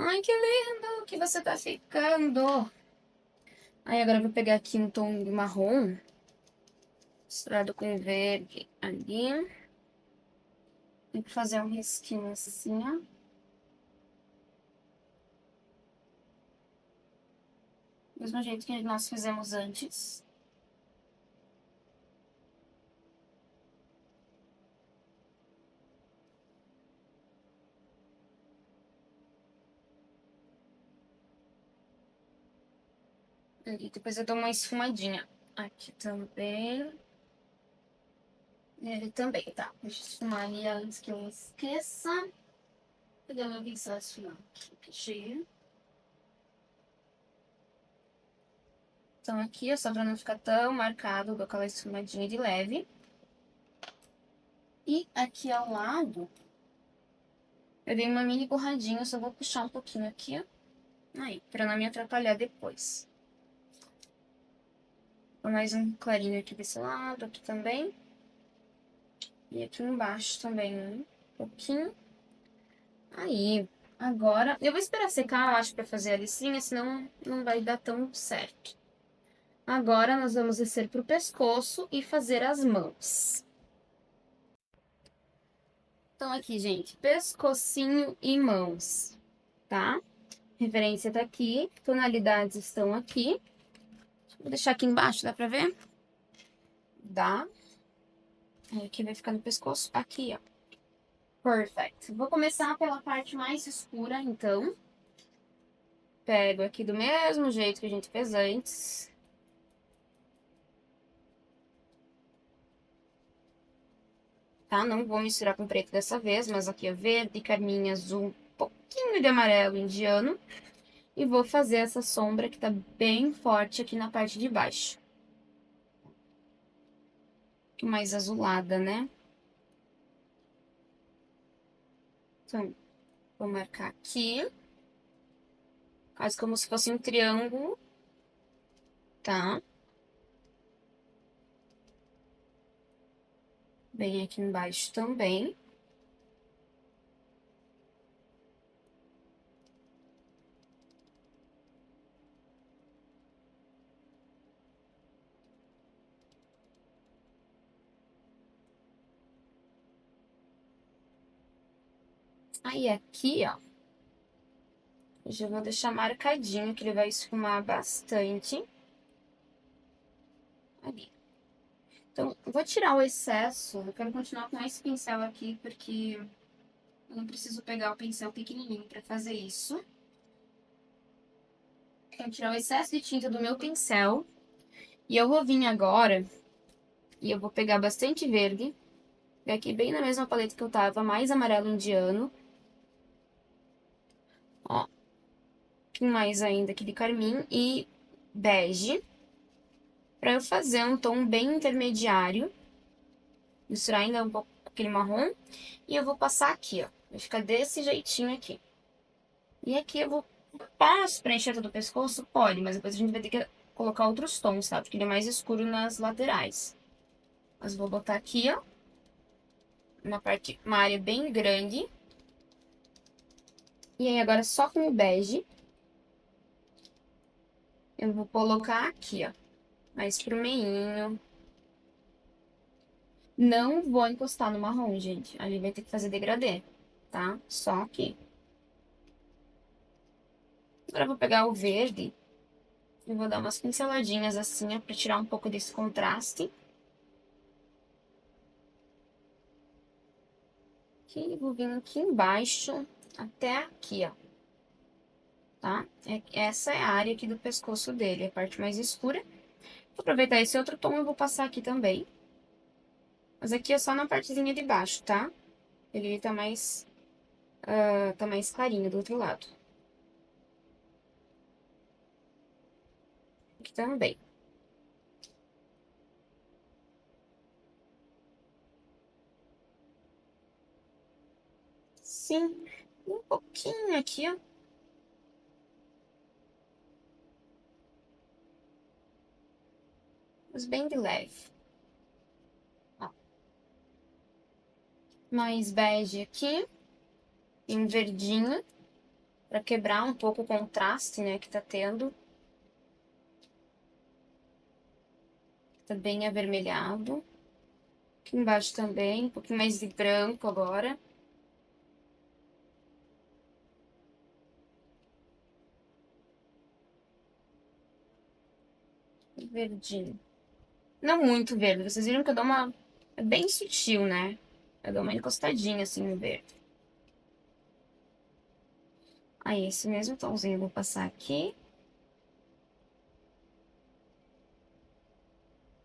Ai, que lindo que você tá ficando. Aí agora eu vou pegar aqui um tom de marrom. Misturado com verde ali. Tem que fazer um risquinho assim, ó. Mesmo jeito que nós fizemos antes. E depois eu dou uma esfumadinha. Aqui também. Ele também, tá. Deixa eu esfumar ali antes que eu esqueça. Pegar meu pincel e esfumar aqui, cheio. Então aqui, ó, só pra não ficar tão marcado, dou aquela esfumadinha de leve. E aqui ao lado, eu dei uma mini borradinha, só vou puxar um pouquinho aqui, ó. Aí, pra não me atrapalhar depois. Mais um clarinho aqui desse lado, aqui também. E aqui embaixo também, um pouquinho. Aí, agora... Eu vou esperar secar, eu acho, pra fazer a listinha, senão não vai dar tão certo. Agora, nós vamos descer pro pescoço e fazer as mãos. Então, aqui, gente, pescocinho e mãos, tá? Referência tá aqui, tonalidades estão aqui. Vou deixar aqui embaixo, dá pra ver? Dá. Aí aqui vai ficar no pescoço, aqui, ó. Perfect. Vou começar pela parte mais escura, então. Pego aqui do mesmo jeito que a gente fez antes. Tá? Não vou misturar com preto dessa vez, mas aqui é verde, carmim, azul, um pouquinho de amarelo indiano. E vou fazer essa sombra que tá bem forte aqui na parte de baixo. Mais azulada, né? Então, vou marcar aqui. Quase como se fosse um triângulo, tá? Bem aqui embaixo também. Aí aqui, ó, eu já vou deixar marcadinho, que ele vai esfumar bastante. Ali. Então, eu vou tirar o excesso. Eu quero continuar com esse pincel aqui, porque eu não preciso pegar o pincel pequenininho pra fazer isso. Quero tirar o excesso de tinta do meu pincel. E eu vou vir agora, e eu vou pegar bastante verde. E aqui bem na mesma paleta que eu tava, mais amarelo indiano. Ó, um pouquinho mais ainda aqui de carmim e bege. Pra eu fazer um tom bem intermediário. Misturar ainda um pouco aquele marrom. E eu vou passar aqui, ó. Vai ficar desse jeitinho aqui. E aqui eu vou... Posso preencher todo o pescoço? Pode, mas depois a gente vai ter que colocar outros tons, tá? Porque ele é mais escuro nas laterais. Mas vou botar aqui, ó. Uma área bem grande. E aí agora só com o bege. Eu vou colocar aqui, ó. Mais pro meinho. Não vou encostar no marrom, gente. Ali vai ter que fazer degradê, tá? Só aqui. Agora eu vou pegar o verde e vou dar umas pinceladinhas assim, ó, pra tirar um pouco desse contraste. Aqui, vou vindo aqui embaixo, até aqui, ó. Tá? Essa é a área aqui do pescoço dele, a parte mais escura. Vou aproveitar esse outro tom, eu vou passar aqui também. Mas aqui é só na partezinha de baixo, tá? Ele tá mais clarinho do outro lado. Aqui também. Sim, um pouquinho aqui, ó. Mas bem de leve. Ó. Mais bege aqui. E um verdinho. Pra quebrar um pouco o contraste, né, que tá tendo. Tá bem avermelhado. Aqui embaixo também, um pouquinho mais de branco agora. verdinho. Não muito verde, vocês viram que eu dou uma... É bem sutil, né? Eu dou uma encostadinha assim no verde. Aí, esse mesmo tomzinho eu vou passar aqui.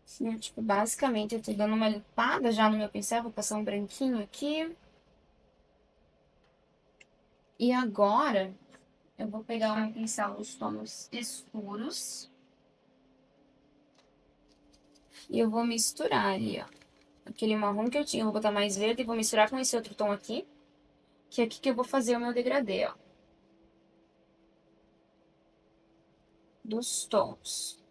Assim, tipo, basicamente eu tô dando uma limpada já no meu pincel, vou passar um branquinho aqui. E agora, eu vou pegar um pincel dos tons escuros. E eu vou misturar ali, ó. Aquele marrom que eu tinha, eu vou botar mais verde e vou misturar com esse outro tom aqui. Que é aqui que eu vou fazer o meu degradê, ó. Dos tons.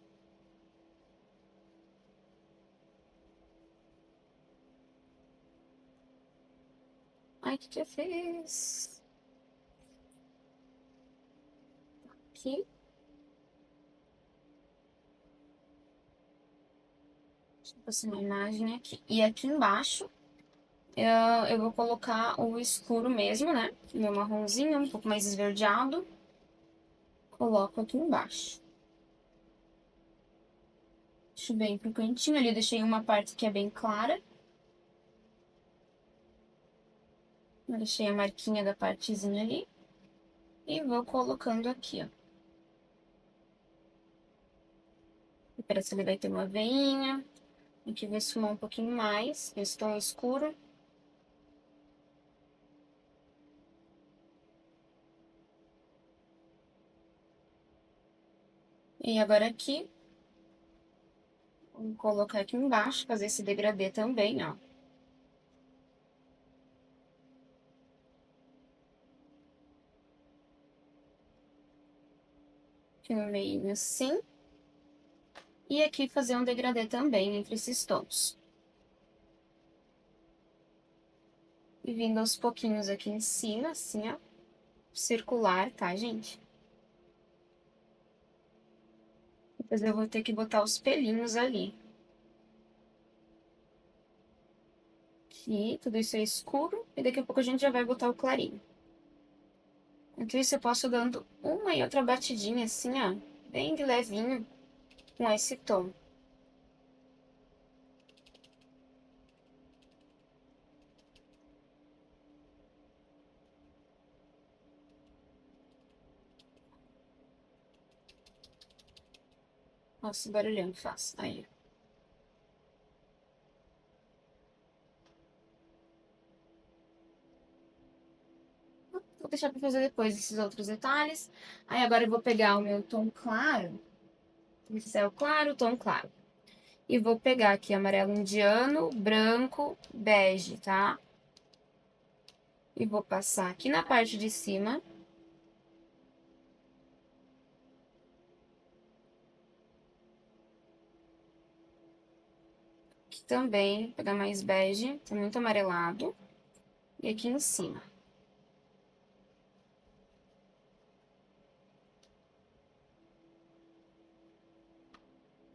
Ai, o que eu fiz? Aqui. Deixa eu passar uma imagem aqui. E aqui embaixo, eu vou colocar o escuro mesmo, né? O meu marronzinho, um pouco mais esverdeado. Coloco aqui embaixo. Deixa eu bem pro cantinho ali, deixei uma parte que é bem clara. Eu deixei a marquinha da partezinha ali. E vou colocando aqui, ó. Parece que ele vai ter uma veinha. Aqui vou esfumar um pouquinho mais, esse tom escuro. E agora aqui, vou colocar aqui embaixo, fazer esse degradê também, ó. Aqui no meio assim. E aqui fazer um degradê também entre esses tons. E vindo aos pouquinhos aqui em cima, assim, ó. Circular, tá, gente? Depois eu vou ter que botar os pelinhos ali. Aqui, tudo isso é escuro. E daqui a pouco a gente já vai botar o clarinho. Então isso eu posso dando uma e outra batidinha, assim, ó. Bem de levinho, com esse tom. Nossa, o barulhão que faz. Aí. Vou deixar pra fazer depois esses outros detalhes. Aí agora eu vou pegar o meu tom claro, pincel claro, tom claro. E vou pegar aqui amarelo indiano, branco, bege, tá? E vou passar aqui na parte de cima. Aqui também, pegar mais bege, tá muito amarelado. E aqui em cima.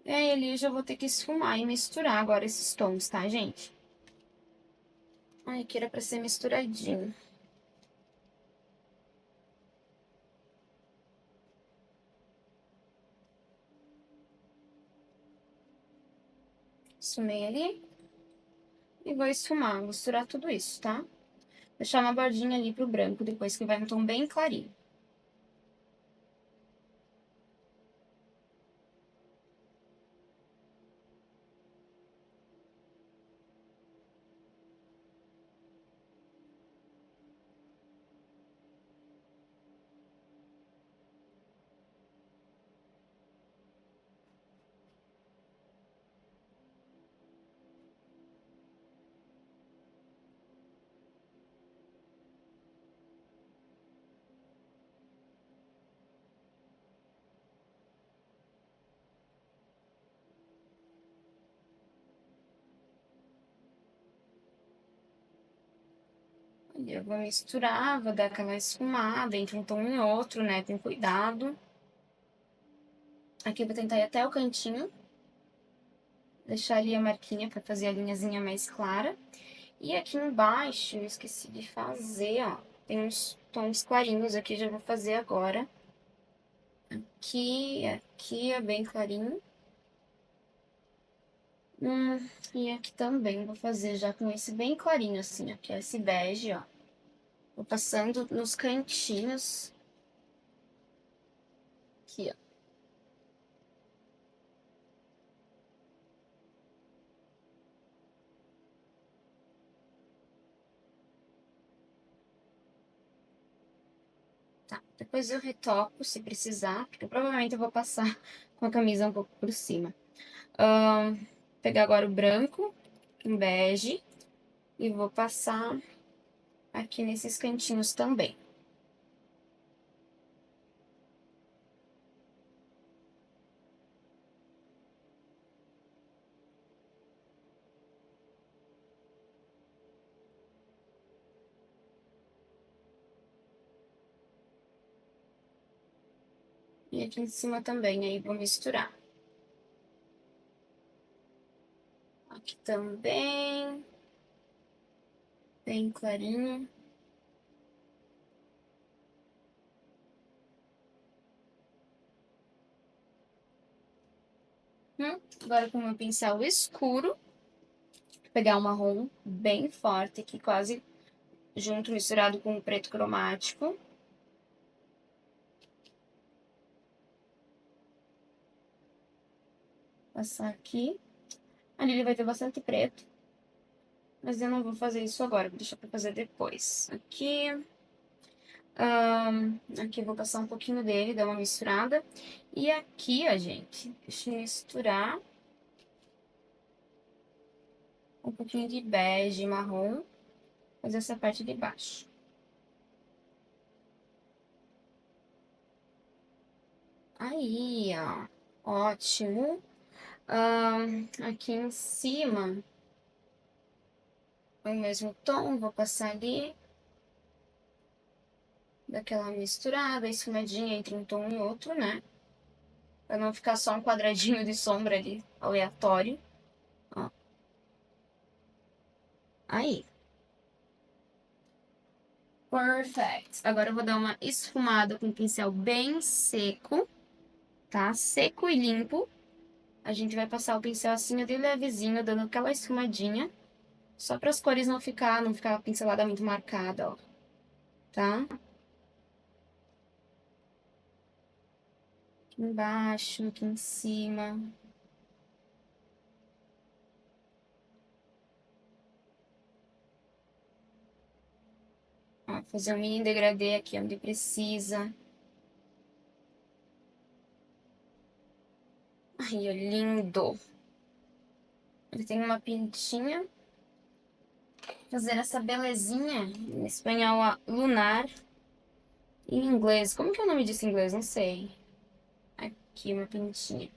E aí ali eu já vou ter que esfumar e misturar agora esses tons, tá, gente? Ai, que era pra ser misturadinho. Esfumei ali. E vou esfumar, misturar tudo isso, tá? Deixar uma bordinha ali pro branco, depois que vai um tom bem clarinho. Aí eu vou misturar, vou dar aquela esfumada entre um tom e outro, né? Com cuidado. Aqui eu vou tentar ir até o cantinho. Deixar ali a marquinha pra fazer a linhazinha mais clara. E aqui embaixo, eu esqueci de fazer, ó. Tem uns tons clarinhos aqui, já vou fazer agora. Aqui é bem clarinho. E aqui também vou fazer já com esse bem clarinho, assim, ó, que é esse bege, ó. Vou passando nos cantinhos. Aqui, ó. Tá, depois eu retoco se precisar, porque provavelmente eu vou passar com a camisa um pouco por cima. Pegar agora o branco, um bege, e vou passar aqui nesses cantinhos também. E aqui em cima também, aí vou misturar. Aqui também, bem clarinho. Agora com o meu pincel escuro, vou pegar um marrom bem forte aqui, quase junto, misturado com o preto cromático. Passar aqui. Ali ele vai ter bastante preto, mas eu não vou fazer isso agora, vou deixar pra fazer depois. Aqui eu vou passar um pouquinho dele, dar uma misturada. E aqui, ó, gente, deixa eu misturar um pouquinho de bege e marrom, fazer essa parte de baixo. Aí, ó, ótimo. Aqui em cima, o mesmo tom, vou passar ali, daquela misturada, esfumadinha entre um tom e outro, né? Pra não ficar só um quadradinho de sombra ali, aleatório. Ó, aí. Perfect. Agora eu vou dar uma esfumada com um pincel bem seco, tá? Seco e limpo. A gente vai passar o pincel assim de levezinho, dando aquela esfumadinha, só para as cores não ficar a pincelada muito marcada, ó, tá? Aqui embaixo, aqui em cima. Ó, fazer um mini degradê aqui onde precisa. Ai, ó, lindo! Ele tem uma pintinha. Fazer essa belezinha, em espanhol, ó, lunar. Em inglês, como que é o nome disso em inglês? Não sei. Aqui, uma pintinha.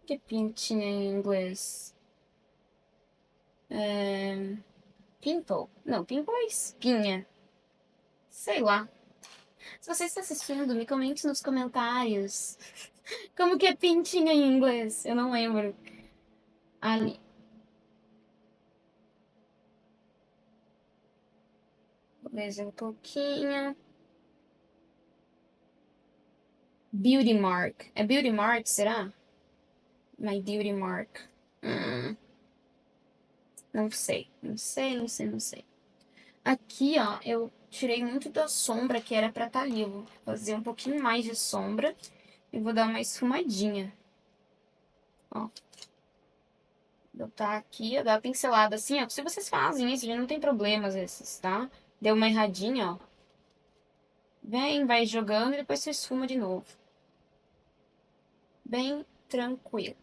O que é pintinha em inglês? Pimple? Não, pimple é espinha. Sei lá. Se você está assistindo, me comente nos comentários. Como que é pintinha em inglês? Eu não lembro. Ali. Beleza, um pouquinho. Beauty mark. É beauty mark, será? My beauty mark. Não sei. Não sei, não sei, não sei. Aqui, ó, eu tirei muito da sombra que era pra estar ali. Eu vou fazer um pouquinho mais de sombra e vou dar uma esfumadinha. Ó. Botar aqui, ó, dar uma pincelada assim, ó. Se vocês fazem isso, já não tem problemas esses, tá? Deu uma erradinha, ó. Vem, vai jogando e depois você esfuma de novo. Bem tranquilo.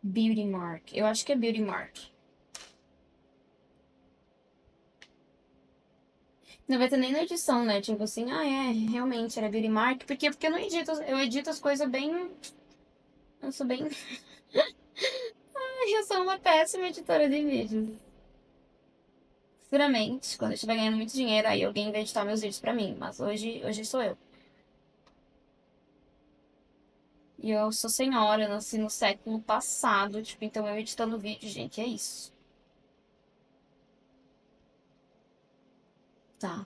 Beauty mark. Eu acho que é beauty mark. Não vai ter nem na edição, né? Tipo assim, realmente era beauty mark. Por quê? Porque eu edito as coisas bem. Eu sou bem. Eu sou uma péssima editora de vídeos. Futuramente, quando eu estiver ganhando muito dinheiro, aí alguém vai editar meus vídeos pra mim. Mas hoje sou eu. E eu sou senhora, eu nasci no século passado, tipo, então eu editando vídeo, gente, é isso. Tá.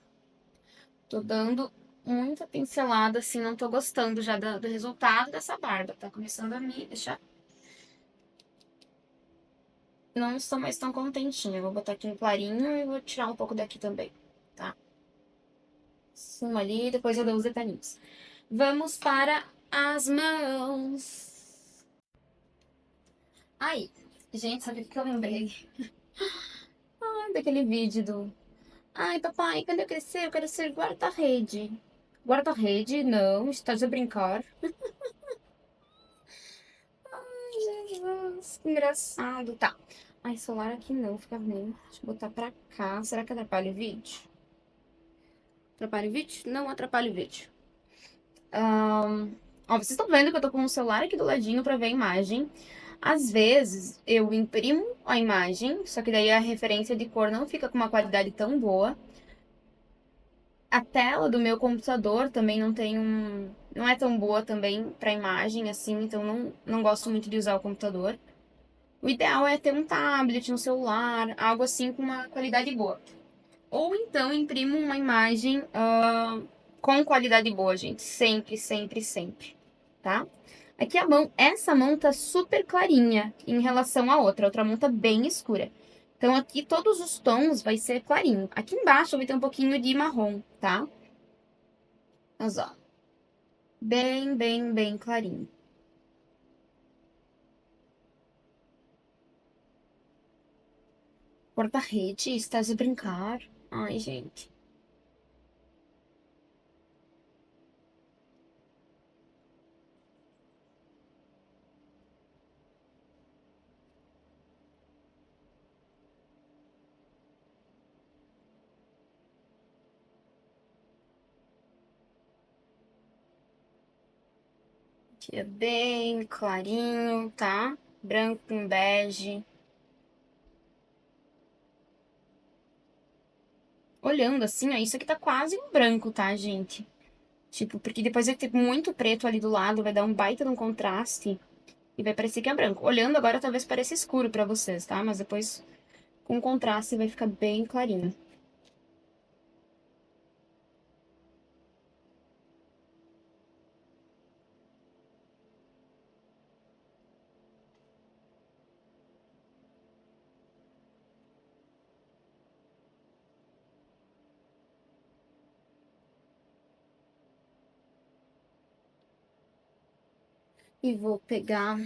Tô dando muita pincelada, assim, não tô gostando já do resultado dessa barba. Tá começando a me deixar. não estou mais tão contentinha. Vou botar aqui um clarinho e vou tirar um pouco daqui também, tá? Um ali, depois eu dou os detalhinhos. Vamos para as mãos. Aí, gente, sabe o que eu lembrei? Ah, daquele vídeo do... Ai, papai, quando eu crescer, eu quero ser guarda-rede. Guarda-rede? Não, estás a brincar. Ai, Jesus, que engraçado. Tá. Ai, celular aqui não, fica ruim. Deixa eu botar pra cá. Será que atrapalha o vídeo? Atrapalha o vídeo? Não atrapalha o vídeo. Ó, vocês estão vendo que eu tô com o celular aqui do ladinho pra ver a imagem. Às vezes eu imprimo a imagem, só que daí a referência de cor não fica com uma qualidade tão boa. A tela do meu computador também não é tão boa também pra imagem assim, então não gosto muito de usar o computador. O ideal é ter um tablet, um celular, algo assim com uma qualidade boa. Ou então imprimo uma imagem com qualidade boa, gente. Sempre, sempre, sempre. Tá? Aqui a mão, essa mão tá super clarinha em relação à outra. A outra mão tá bem escura. Então aqui todos os tons vai ser clarinho. Aqui embaixo vai ter um pouquinho de marrom, tá? Mas ó, bem, bem, bem clarinho. Porta-rede, estás a brincar? Ai, gente. Aqui é bem clarinho, tá? Branco com bege. Olhando assim, ó, isso aqui tá quase um branco, tá, gente? Tipo, porque depois vai ter muito preto ali do lado, vai dar um baita de um contraste e vai parecer que é branco. Olhando agora talvez pareça escuro pra vocês, tá? Mas depois com contraste vai ficar bem clarinho. E vou pegar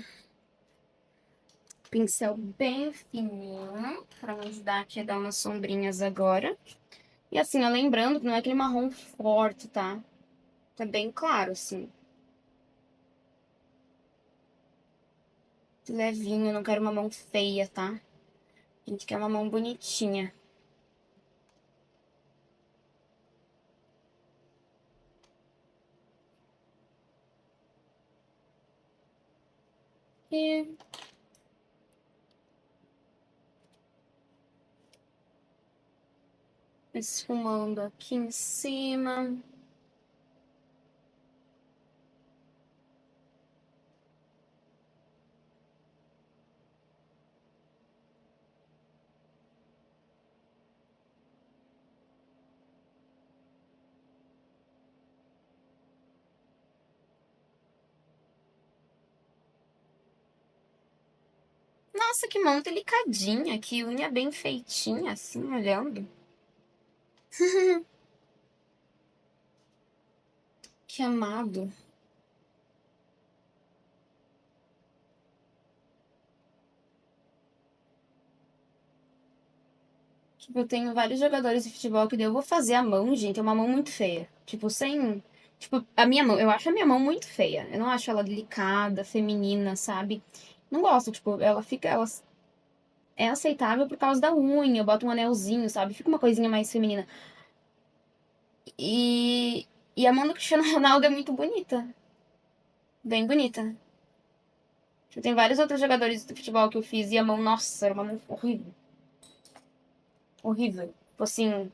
pincel bem fininho pra me ajudar aqui a dar umas sombrinhas agora. E assim, ó, lembrando que não é aquele marrom forte, tá? Tá bem claro, assim. Levinho, não quero uma mão feia, tá? A gente quer uma mão bonitinha. E esfumando aqui em cima. Nossa, que mão delicadinha, que unha bem feitinha, assim, olhando. Que amado. Tipo, eu tenho vários jogadores de futebol que daí eu vou fazer a mão, gente, é uma mão muito feia. Tipo, sem. Tipo, a minha mão, eu acho a minha mão muito feia. Eu não acho ela delicada, feminina, sabe? Não gosto, tipo, ela fica. Ela é aceitável por causa da unha, eu boto um anelzinho, sabe? Fica uma coisinha mais feminina. E. E a mão do Cristiano Ronaldo é muito bonita. Bem bonita. Tipo, tem vários outros jogadores de futebol que eu fiz e a mão, nossa, era uma mão horrível. Horrível. Tipo assim,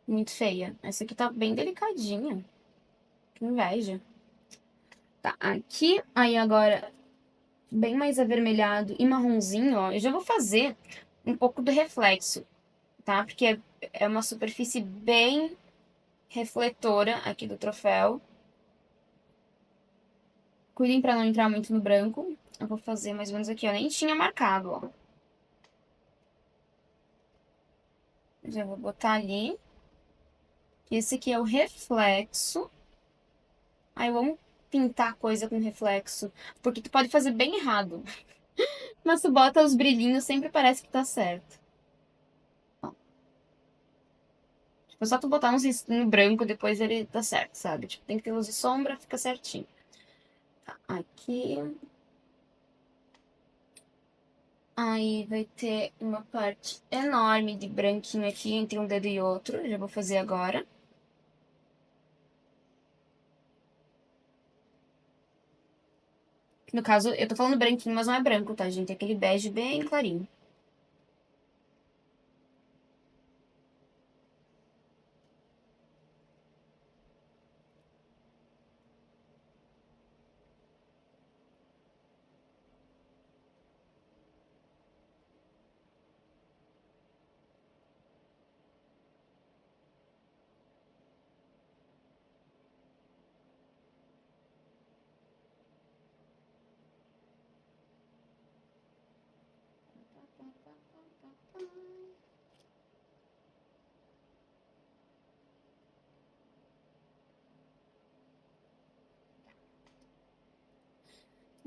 muito feia. Essa aqui tá bem delicadinha. Que inveja. Tá, aqui, aí agora, bem mais avermelhado e marronzinho, ó. Eu já vou fazer um pouco do reflexo, tá? Porque é uma superfície bem refletora aqui do troféu. Cuidem pra não entrar muito no branco. Eu vou fazer mais ou menos aqui, ó. Nem tinha marcado, ó. Já vou botar ali. Esse aqui é o reflexo. Aí vamos pintar coisa com reflexo. Porque tu pode fazer bem errado. Mas tu bota os brilhinhos, sempre parece que tá certo. Ó. Tipo, é só tu botar uns risquinhos branco, depois ele tá certo, sabe? Tipo, tem que ter luz e sombra, fica certinho. Tá, aqui. Aí vai ter uma parte enorme de branquinho aqui entre um dedo e outro. Eu já vou fazer agora. No caso, eu tô falando branquinho, mas não é branco, tá, gente? É aquele bege bem clarinho.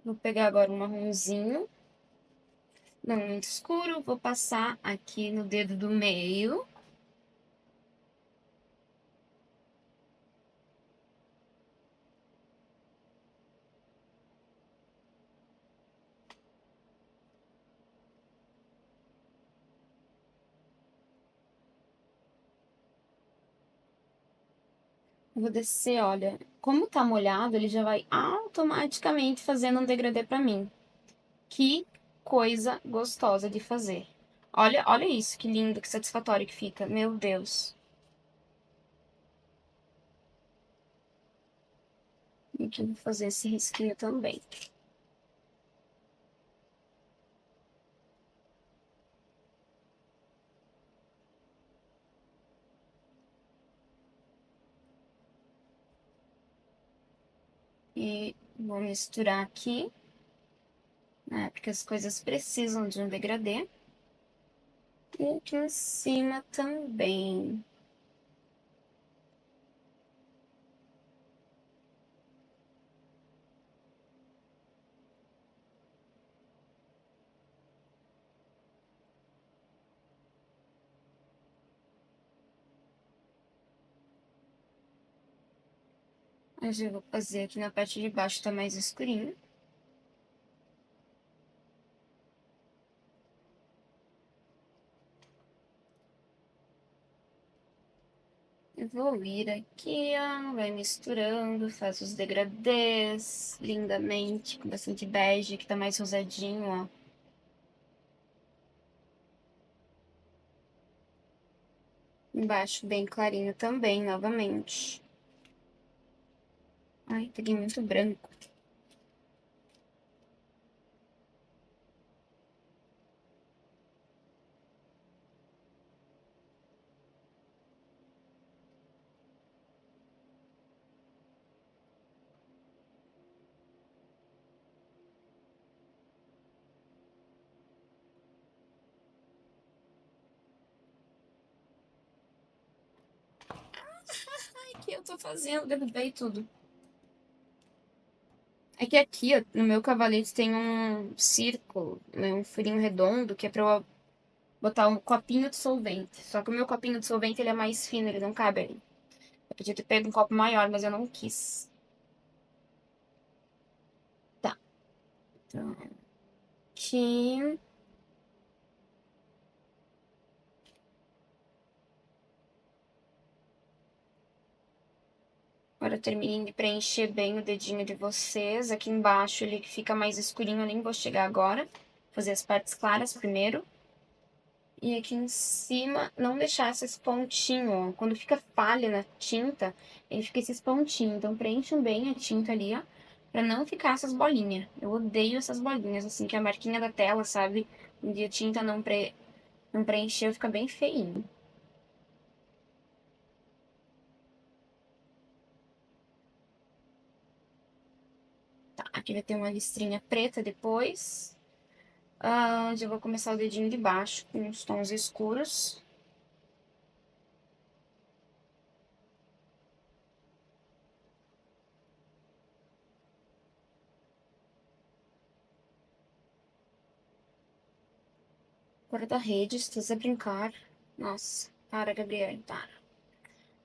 Vou pegar agora um marronzinho, não muito escuro, vou passar aqui no dedo do meio. Vou descer, olha, como tá molhado, ele já vai automaticamente fazendo um degradê pra mim. Que coisa gostosa de fazer. Olha, olha isso, que lindo, que satisfatório que fica. Meu Deus. E aqui eu vou fazer esse risquinho também. E vou misturar aqui, né? Porque as coisas precisam de um degradê. E aqui em cima também. Mas eu vou fazer aqui na parte de baixo, tá mais escurinho. Eu vou vir aqui, ó, vai misturando, faz os degradês lindamente, com bastante bege, que tá mais rosadinho, ó. Embaixo bem clarinho também, novamente. Ai, peguei muito branco. O que eu tô fazendo? Derrubei tudo. É que aqui, ó, no meu cavalete tem um círculo, né, um furinho redondo, que é pra eu botar um copinho de solvente. Só que o meu copinho de solvente, ele é mais fino, ele não cabe ali. Eu podia ter pego um copo maior, mas eu não quis. Tá, então aqui. Agora terminem de preencher bem o dedinho de vocês. Aqui embaixo ele fica mais escurinho, eu nem vou chegar agora. Vou fazer as partes claras primeiro. E aqui em cima, não deixar esses pontinhos, ó. Quando fica falha na tinta, ele fica esses pontinhos. Então preencham bem a tinta ali, ó. Pra não ficar essas bolinhas. Eu odeio essas bolinhas, assim, que é a marquinha da tela, sabe? Um dia a tinta não preencheu, fica bem feinho. Aqui vai ter uma listrinha preta depois. Já vou começar o dedinho de baixo com os tons escuros. Cor da rede, estás a brincar. Nossa, para, Gabriel, para.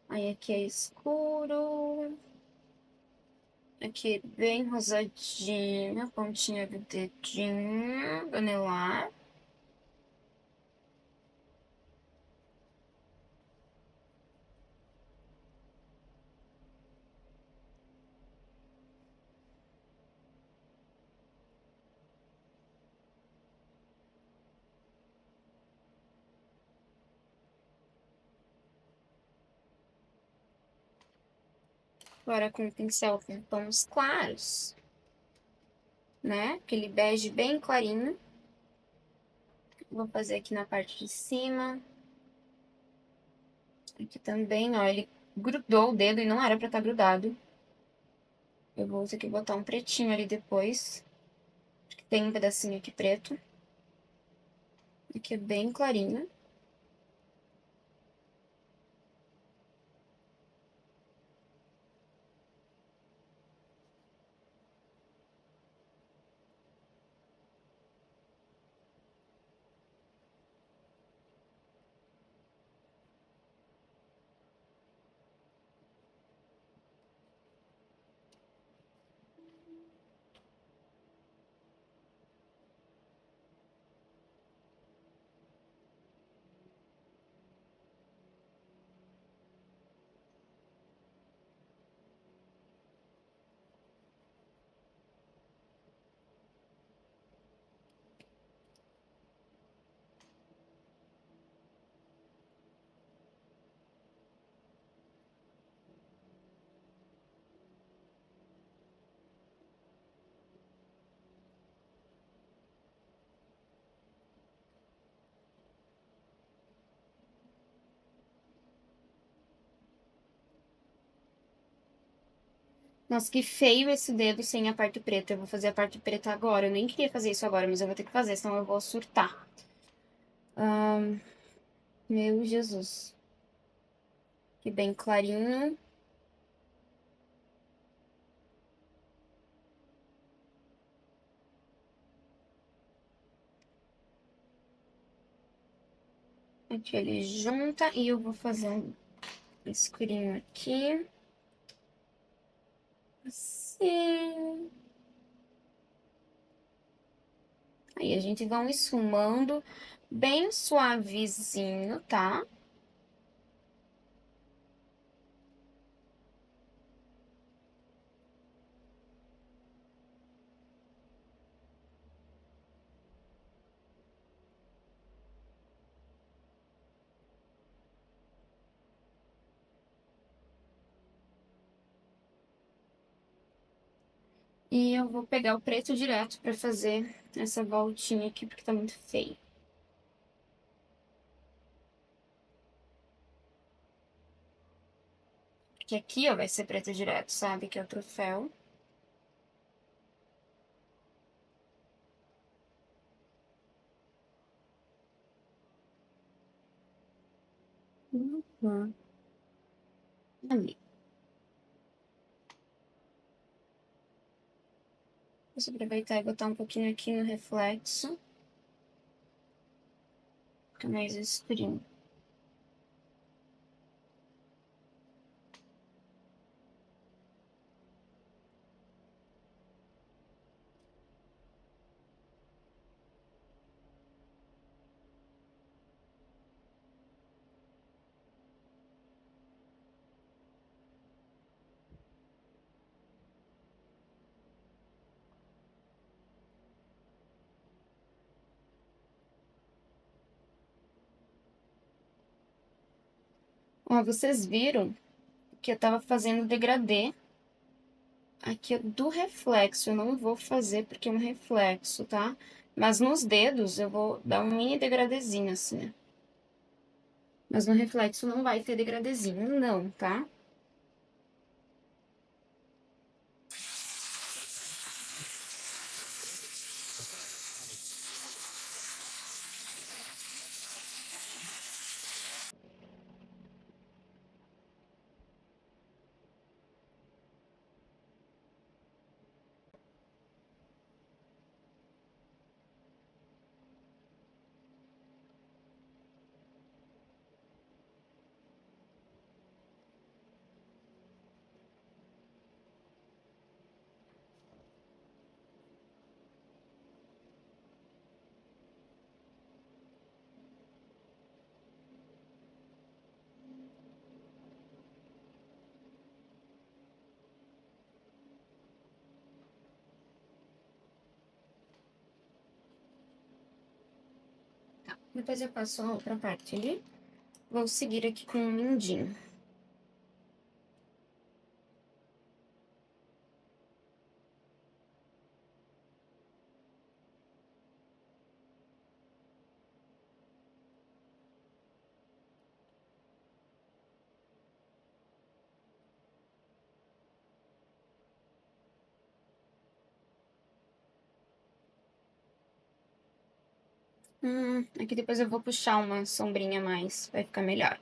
Aí aqui é escuro. Aqui bem rosadinho, a pontinha do dedinho, anelar. Agora com o pincel com tons claros, né? Aquele bege bem clarinho. Vou fazer aqui na parte de cima. Aqui também, ó, ele grudou o dedo e não era pra estar grudado. Eu vou ter que botar um pretinho ali depois. Acho que tem um pedacinho aqui preto. Aqui é bem clarinho. Nossa, que feio esse dedo sem a parte preta. Eu vou fazer a parte preta agora. Eu nem queria fazer isso agora, mas eu vou ter que fazer, senão eu vou surtar. Meu Jesus. Aqui bem clarinho. Aqui ele junta e eu vou fazer um escurinho aqui. Assim. Aí a gente vai esfumando bem suavezinho, tá? E eu vou pegar o preto direto pra fazer essa voltinha aqui, porque tá muito feio. Porque aqui, ó, vai ser preto direto, sabe? Que é o troféu. Uhum. Ali. Vou aproveitar e botar um pouquinho aqui no reflexo. Fica mais escurinho. Ó, vocês viram que eu tava fazendo degradê aqui do reflexo. Eu não vou fazer porque é um reflexo, tá? Mas nos dedos eu vou dar um mini degradezinho assim, né? Mas no reflexo não vai ter degradezinho, não, tá? Depois eu passo a outra parte ali. Vou seguir aqui com o mindinho. Aqui depois eu vou puxar uma sombrinha a mais, vai ficar melhor.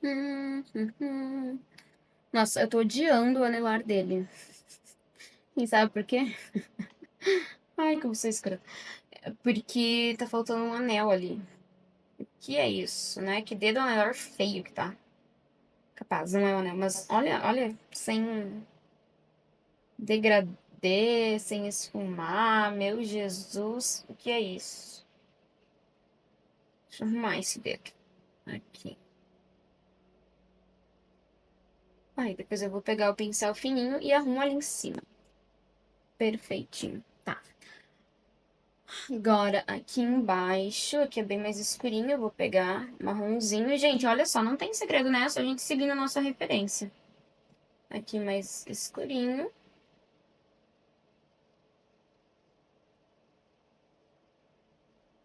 Hum, hum, hum. Nossa, eu tô odiando o anelar dele. E sabe por quê? Ai, como você escrota. Porque tá faltando um anel ali. O que é isso, né? Que dedo anelar feio que tá. Capaz, não é um anel, mas olha, sem degradê, sem esfumar, meu Jesus, o que é isso? Deixa eu arrumar esse dedo. Aqui. Aí, depois eu vou pegar o pincel fininho e arrumo ali em cima. Perfeitinho. Tá. Agora, aqui embaixo, aqui é bem mais escurinho, eu vou pegar marronzinho. E, gente, olha só, não tem segredo, né? É só a gente seguindo a nossa referência. Aqui mais escurinho.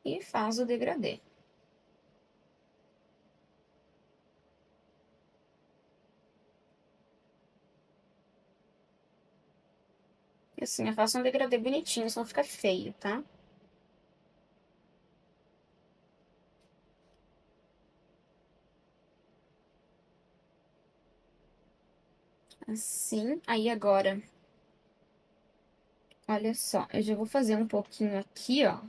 E faz o degradê. E assim, eu faço um degradê bonitinho, senão fica feio, tá? Assim. Aí agora, olha só, eu já vou fazer um pouquinho aqui, ó.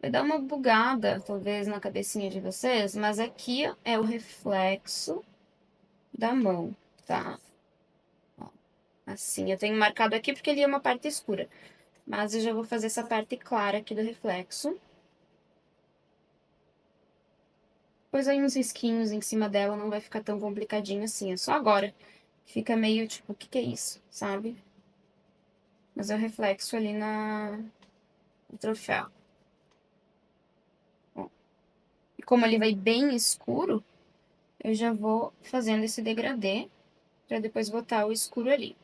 Vai dar uma bugada, talvez, na cabecinha de vocês, mas aqui é o reflexo da mão, tá? Ó, assim, eu tenho marcado aqui porque ele é uma parte escura. Mas eu já vou fazer essa parte clara aqui do reflexo. Depois aí uns risquinhos em cima dela, não vai ficar tão complicadinho assim. É só agora. Fica meio tipo, o que que é isso, sabe? Mas é o reflexo ali no troféu. Ó. E como ele vai bem escuro, eu já vou fazendo esse degradê pra depois botar o escuro ali.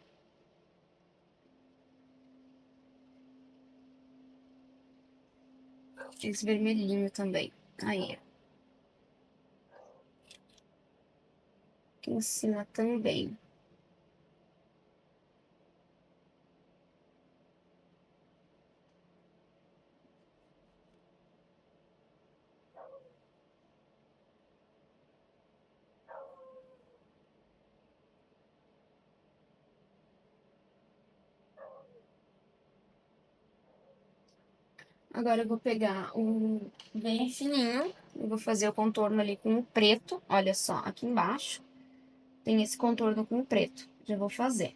Esse vermelhinho também. Aí, aqui em cima também. Agora eu vou pegar um bem fininho. Eu vou fazer o contorno ali com o preto. Olha só, aqui embaixo tem esse contorno com o preto. Já vou fazer.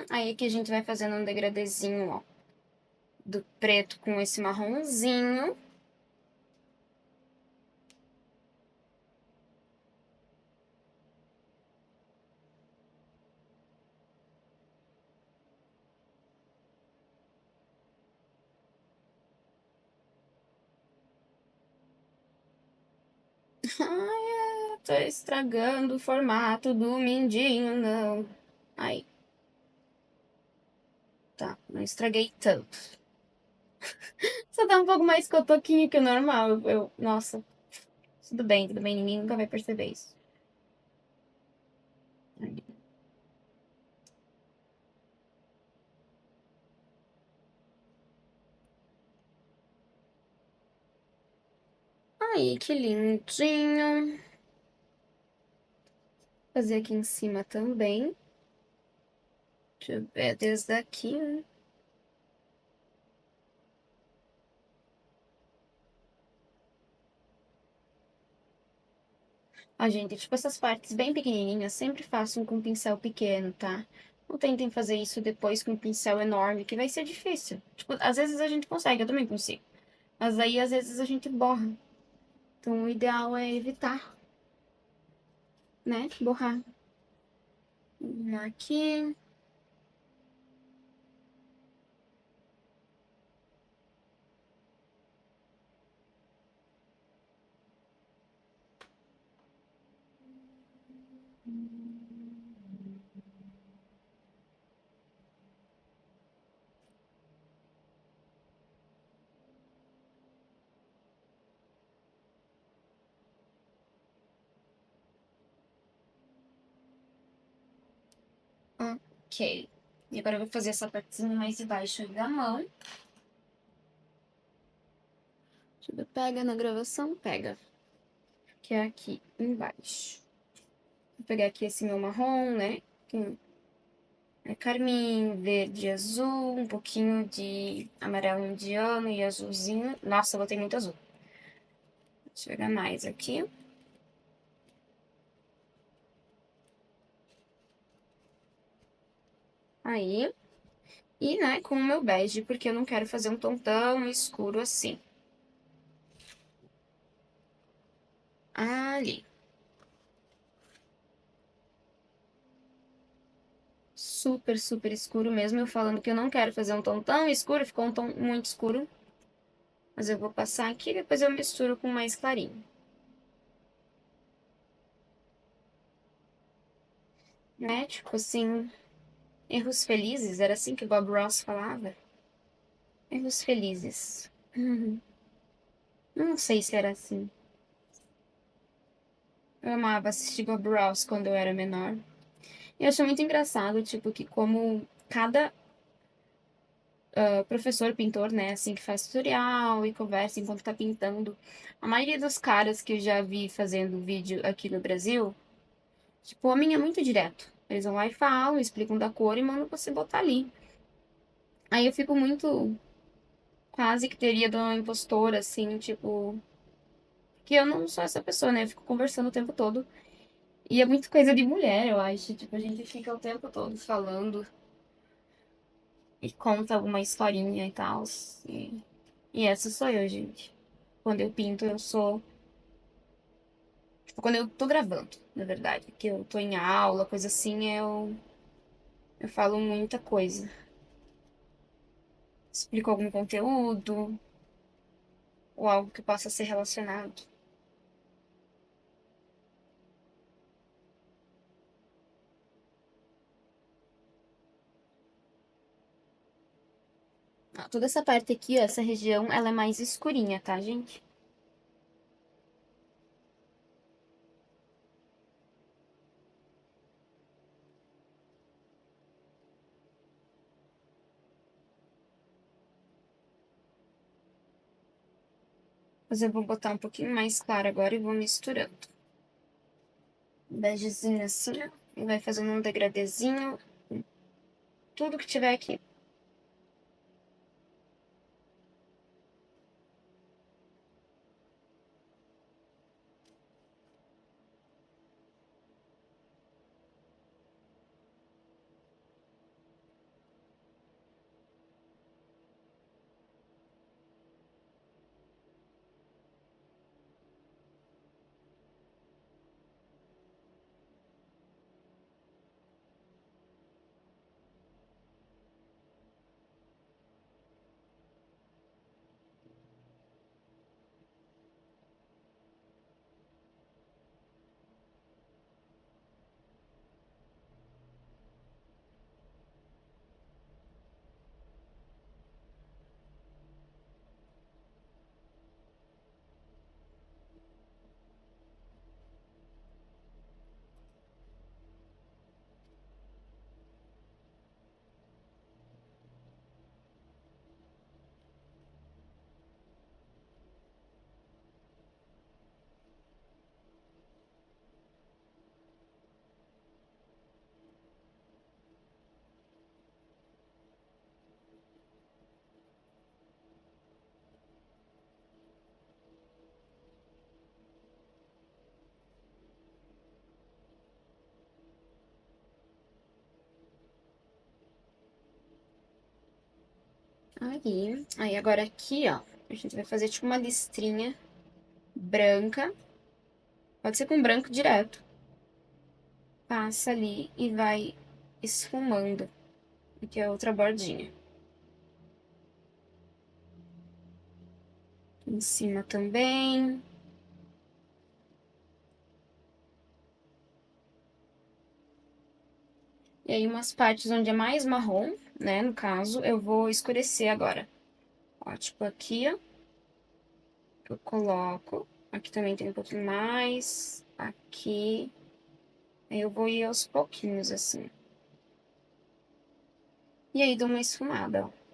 Aí aqui a gente vai fazendo um degradezinho, ó, do preto com esse marronzinho. Ai, tô estragando o formato do mindinho, não. Aí, tá, não estraguei tanto. Só tá um pouco mais cotoquinho que o normal. Nossa, tudo bem, ninguém nunca vai perceber isso. Aí, que lindinho. Fazer aqui em cima também. Deixa eu ver desde aqui, né? Ó, gente, tipo, essas partes bem pequenininhas, sempre façam com um pincel pequeno, tá? Não tentem fazer isso depois com um pincel enorme, que vai ser difícil. Tipo, às vezes a gente consegue, eu também consigo. Mas aí, às vezes, a gente borra. Então, o ideal é evitar, né? Borrar. Aqui. Ok. E agora eu vou fazer essa partezinha mais embaixo da mão. Deixa eu ver, pega na gravação? Pega. Que é aqui embaixo. Vou pegar aqui esse meu marrom, né? Que é carmim, verde, azul, um pouquinho de amarelo indiano e azulzinho. Nossa, eu botei muito azul. Deixa eu pegar mais aqui. Aí. E, né, com o meu bege, porque eu não quero fazer um tom tão escuro assim. Ali. Super, super escuro mesmo. Eu falando que eu não quero fazer um tom tão escuro, ficou um tom muito escuro. Mas eu vou passar aqui e depois eu misturo com mais clarinho. Né? Tipo assim, erros felizes, era assim que Bob Ross falava. Erros felizes. Uhum. Não sei se era assim. Eu amava assistir Bob Ross quando eu era menor. E eu acho muito engraçado, tipo, que como cada professor pintor, né, assim, que faz tutorial e conversa enquanto tá pintando, a maioria dos caras que eu já vi fazendo vídeo aqui no Brasil, tipo, o homem é muito direto. Eles vão lá e falam, explicam da cor e mandam você botar ali. Aí eu fico muito, quase que teria de uma impostora, assim, tipo, que eu não sou essa pessoa, né? Eu fico conversando o tempo todo. E é muito coisa de mulher, eu acho. Tipo, a gente fica o tempo todo falando e conta alguma historinha e tal. E essa sou eu, gente. Quando eu pinto, eu sou. Tipo, quando eu tô gravando, na verdade. Que eu tô em aula, coisa assim, eu falo muita coisa. Explico algum conteúdo ou algo que possa ser relacionado. Ah, toda essa parte aqui, ó, essa região, ela é mais escurinha, tá, gente? Mas eu vou botar um pouquinho mais claro agora e vou misturando. Begezinho assim, ó. E vai fazendo um degradezinho. Tudo que tiver aqui. Aí agora aqui, ó, a gente vai fazer tipo uma listrinha branca. Pode ser com branco direto. Passa ali e vai esfumando. Aqui é outra bordinha. Aqui em cima também. E aí umas partes onde é mais marrom, né, no caso, eu vou escurecer agora. Ó, tipo aqui, ó. Eu coloco. Aqui também tem um pouquinho mais. Aqui. Aí eu vou ir aos pouquinhos, assim. E aí dou uma esfumada, ó.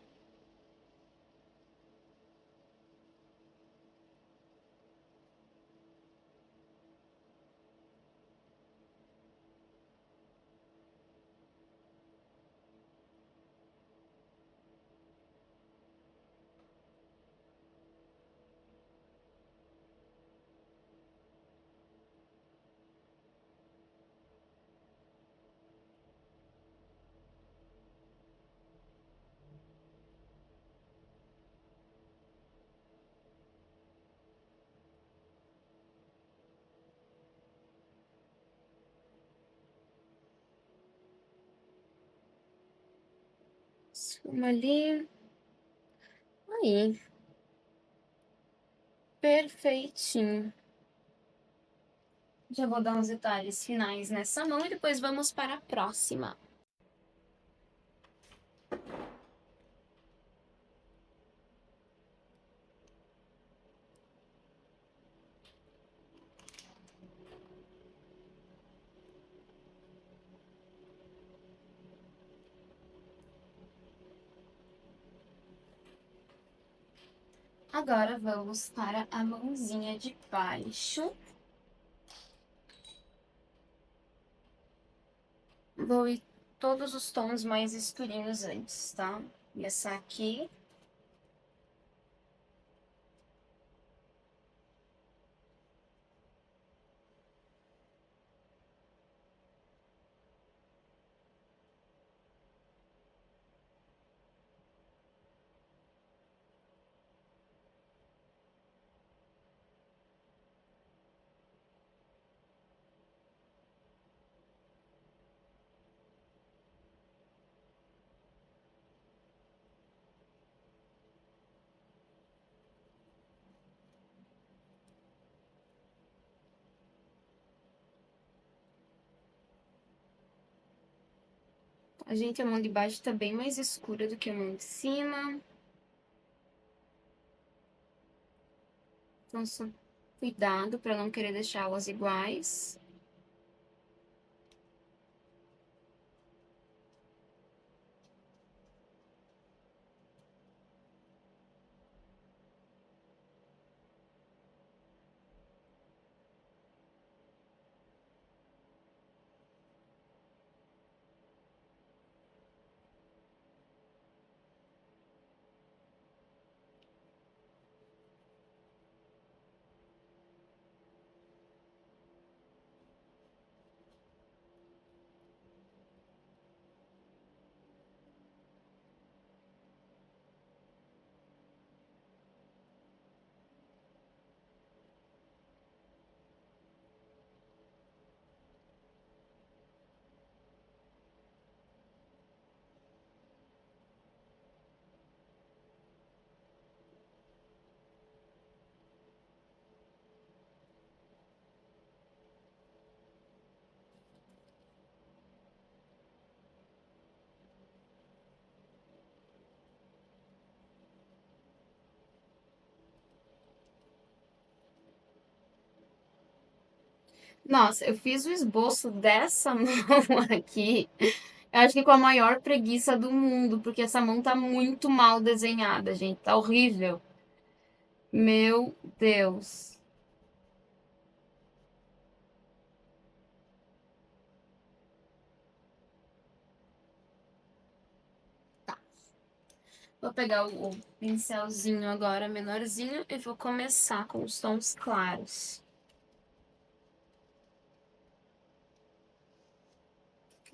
Esfuma ali. Aí. Perfeitinho. Já vou dar uns detalhes finais nessa mão e depois vamos para a próxima. Agora vamos para a mãozinha de baixo. Vou ir todos os tons mais escurinhos antes, tá? Começar aqui. A gente, a mão de baixo tá bem mais escura do que a mão de cima. Então, só cuidado para não querer deixá-las iguais. Nossa, eu fiz o esboço dessa mão aqui. Eu acho que com a maior preguiça do mundo, porque essa mão tá muito mal desenhada, gente. Tá horrível. Meu Deus. Tá. Vou pegar o pincelzinho agora menorzinho e vou começar com os tons claros.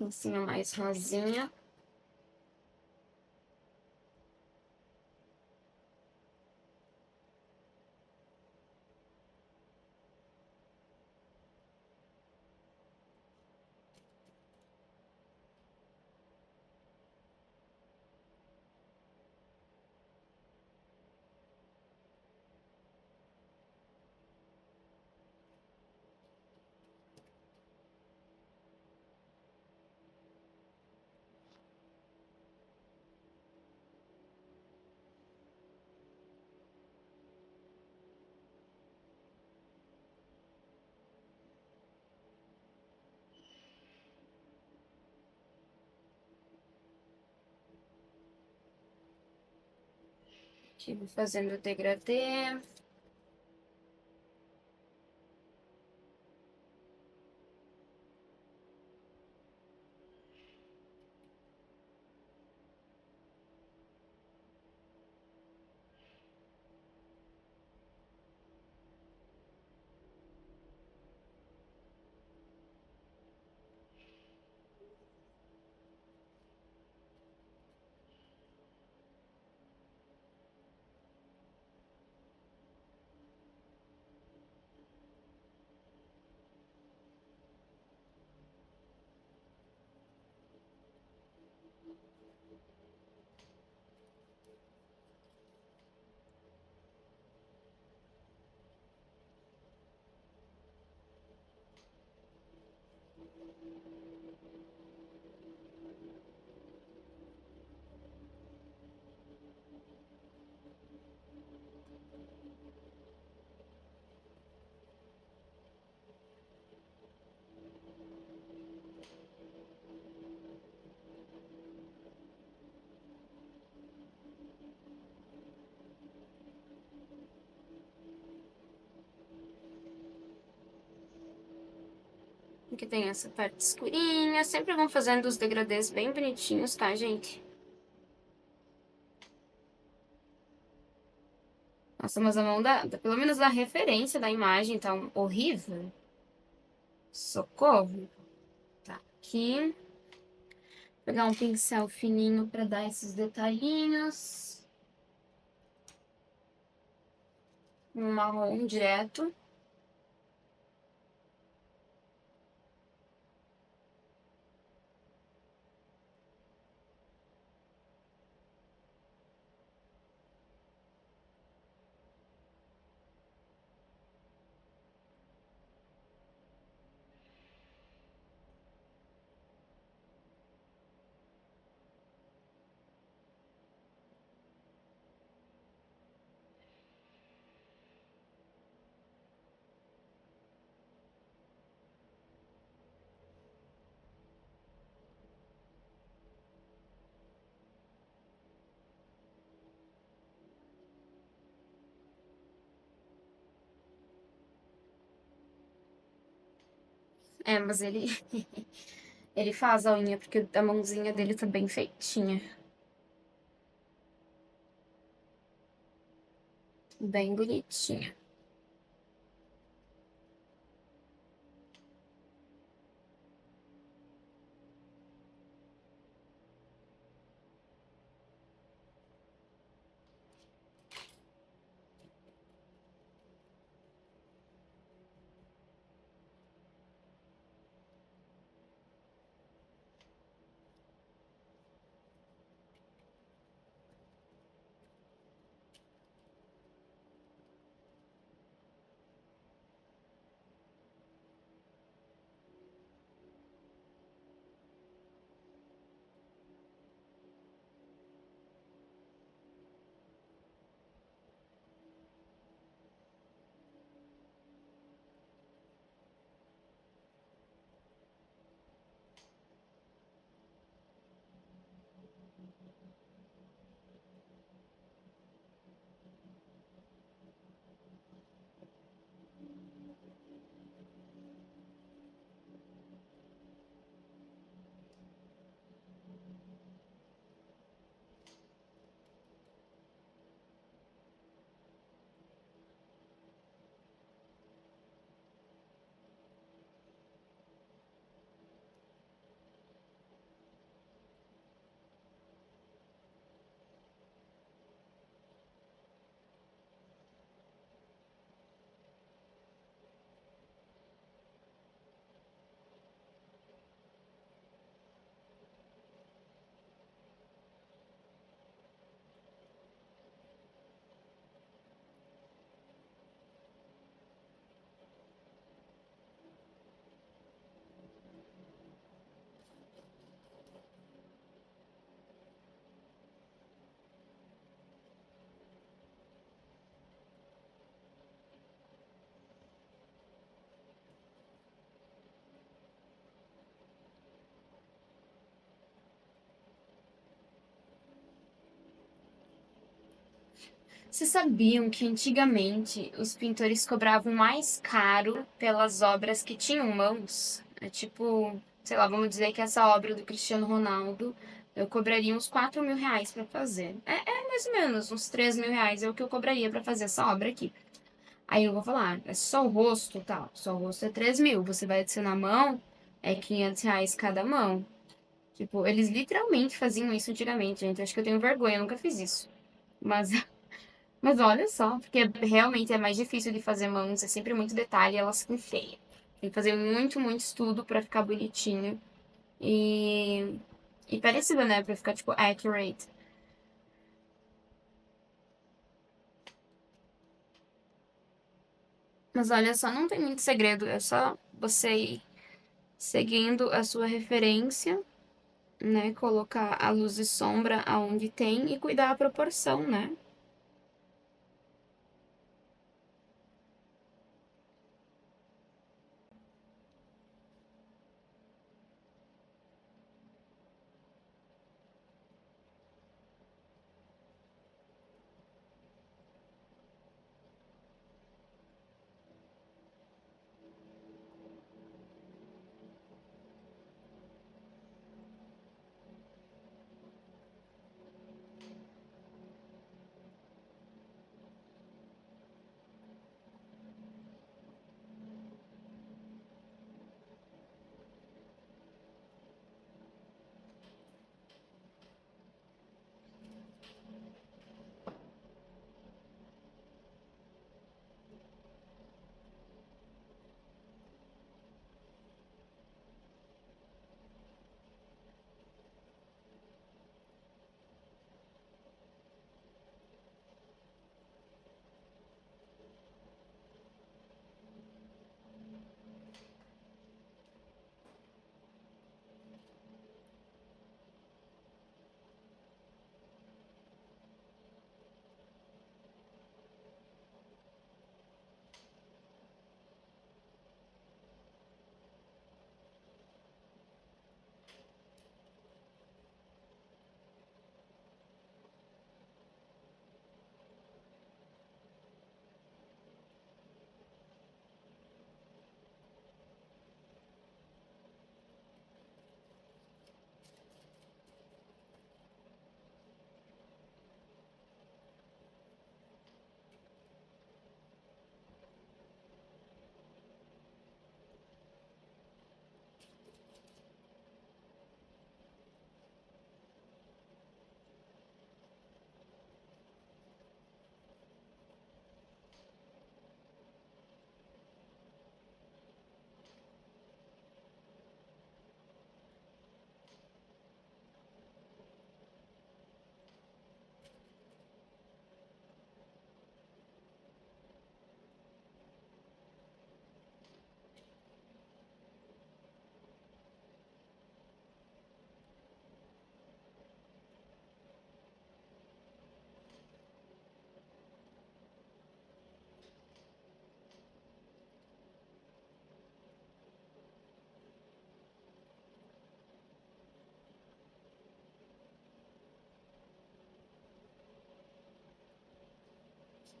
Aqui em cima mais rosinha. Aqui vou fazendo o degradê. Aqui tem essa parte escurinha. Sempre vão fazendo os degradês bem bonitinhos, tá, gente? Nossa, mas a mão pelo menos da referência da imagem tá horrível. Socorro. Tá, aqui. Vou pegar um pincel fininho pra dar esses detalhinhos. Um marrom direto. É, mas ele... ele faz a unha, porque a mãozinha dele tá bem feitinha. Bem bonitinha. Vocês sabiam que antigamente os pintores cobravam mais caro pelas obras que tinham mãos? É tipo, sei lá, vamos dizer que essa obra do Cristiano Ronaldo eu cobraria uns R$ 4.000 para fazer. É mais ou menos uns R$ 3.000 é o que eu cobraria para fazer essa obra aqui. Aí eu vou falar, é só o rosto, tal. Só o rosto é 3.000. Você vai adicionar a mão, é R$ 500 cada mão. Tipo, eles literalmente faziam isso antigamente, gente. Eu acho que eu tenho vergonha, eu nunca fiz isso. Mas mas olha só, porque realmente é mais difícil de fazer mãos, é sempre muito detalhe e elas ficam feias. Tem que fazer muito, muito estudo pra ficar bonitinho e, e parecido, né? Pra ficar, tipo, accurate. Mas olha só, não tem muito segredo, é só você ir seguindo a sua referência, né? Colocar a luz e sombra aonde tem e cuidar a proporção, né?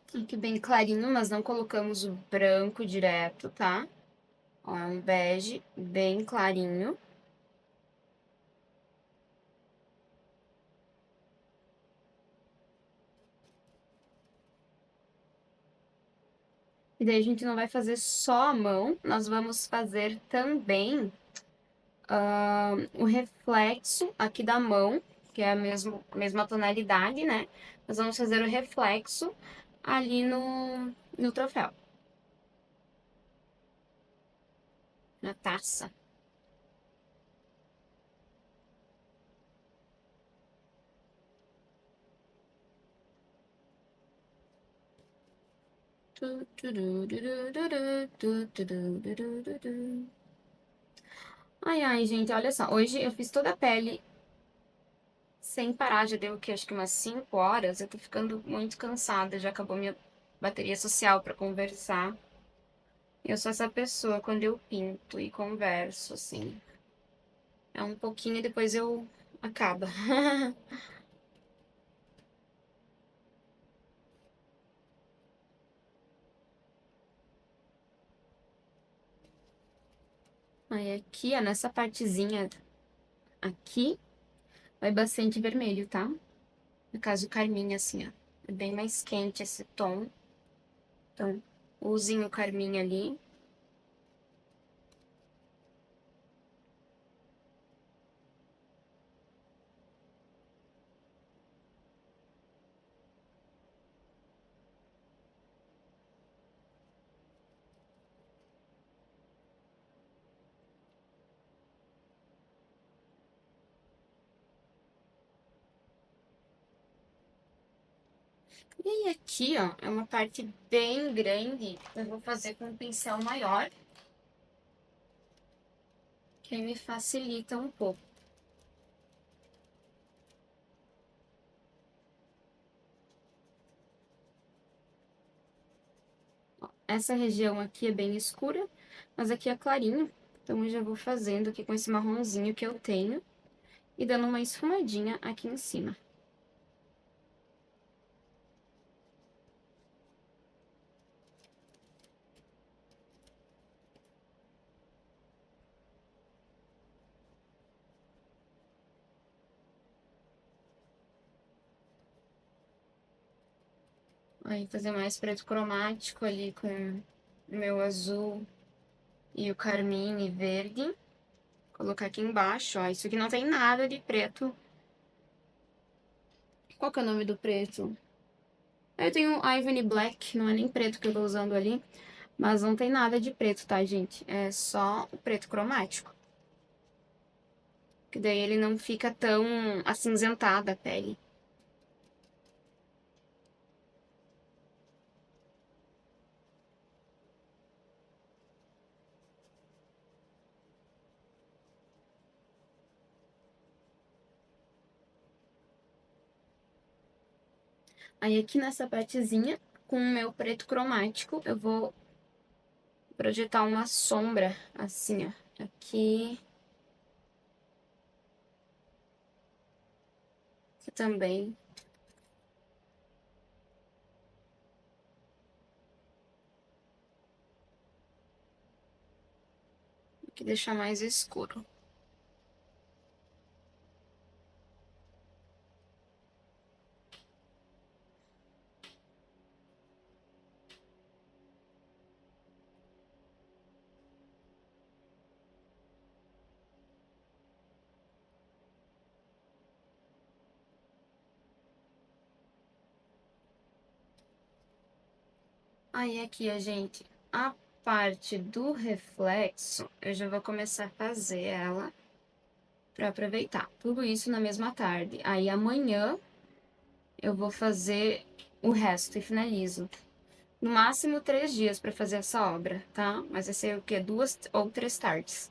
Fique bem clarinho, mas não colocamos o branco direto, tá? Ó, é um bege bem clarinho. E daí a gente não vai fazer só a mão, nós vamos fazer também o reflexo aqui da mão, que é a mesma tonalidade, né? Nós vamos fazer o reflexo ali no troféu, na taça. Ai, ai, gente, olha só. Hoje eu fiz toda a pele sem parar. Já deu o que? Acho que umas 5 horas. Eu tô ficando muito cansada. Já acabou minha bateria social pra conversar. Eu sou essa pessoa quando eu pinto e converso, assim. É um pouquinho e depois eu acaba. Aí aqui, ó, nessa partezinha aqui, vai bastante vermelho, tá? No caso, carmim, assim, ó. É bem mais quente esse tom. Então, usem o carmim ali. E aí aqui, ó, é uma parte bem grande. Eu vou fazer com um pincel maior, que aí me facilita um pouco. Ó, essa região aqui é bem escura, mas aqui é clarinho. Então eu já vou fazendo aqui com esse marronzinho que eu tenho e dando uma esfumadinha aqui em cima. Aí fazer mais preto cromático ali com o meu azul e o carmim e verde. Colocar aqui embaixo, ó. Isso aqui não tem nada de preto. Qual que é o nome do preto? Eu tenho Ivory Black, não é nem preto que eu tô usando ali. Mas não tem nada de preto, tá, gente? É só o preto cromático. Que daí ele não fica tão acinzentada a pele. Aí aqui nessa partezinha, com o meu preto cromático, eu vou projetar uma sombra, assim, ó. Aqui também. Aqui deixar mais escuro. Aí aqui, ó, gente, a parte do reflexo, eu já vou começar a fazer ela para aproveitar. Tudo isso na mesma tarde. Aí amanhã eu vou fazer o resto e finalizo. No máximo 3 dias para fazer essa obra, tá? Mas vai ser o quê? 2 ou 3 tardes.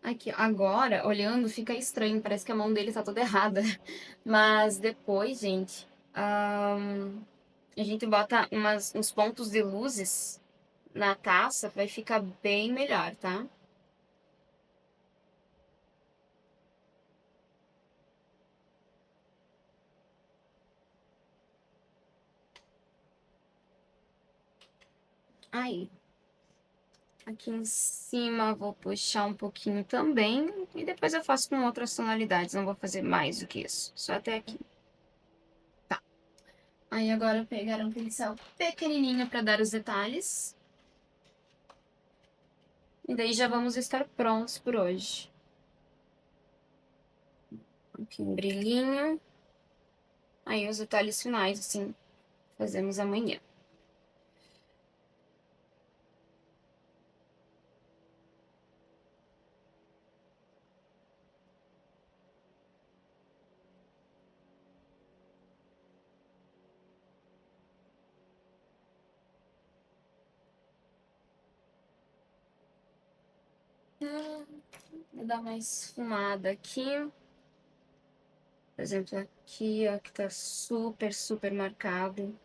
Aqui, agora, olhando, fica estranho, parece que a mão dele tá toda errada. Mas depois, gente, a gente bota uns pontos de luzes na taça, vai ficar bem melhor, tá? Aí, aqui em cima vou puxar um pouquinho também, e depois eu faço com outras tonalidades, não vou fazer mais do que isso, só até aqui. Tá. Aí agora eu pegar um pincel pequenininho para dar os detalhes, e daí já vamos estar prontos por hoje. Aqui um brilhinho. Aí os detalhes finais, assim, fazemos amanhã. Vou dar uma esfumada aqui. Por exemplo, aqui, ó, que tá super, super marcado.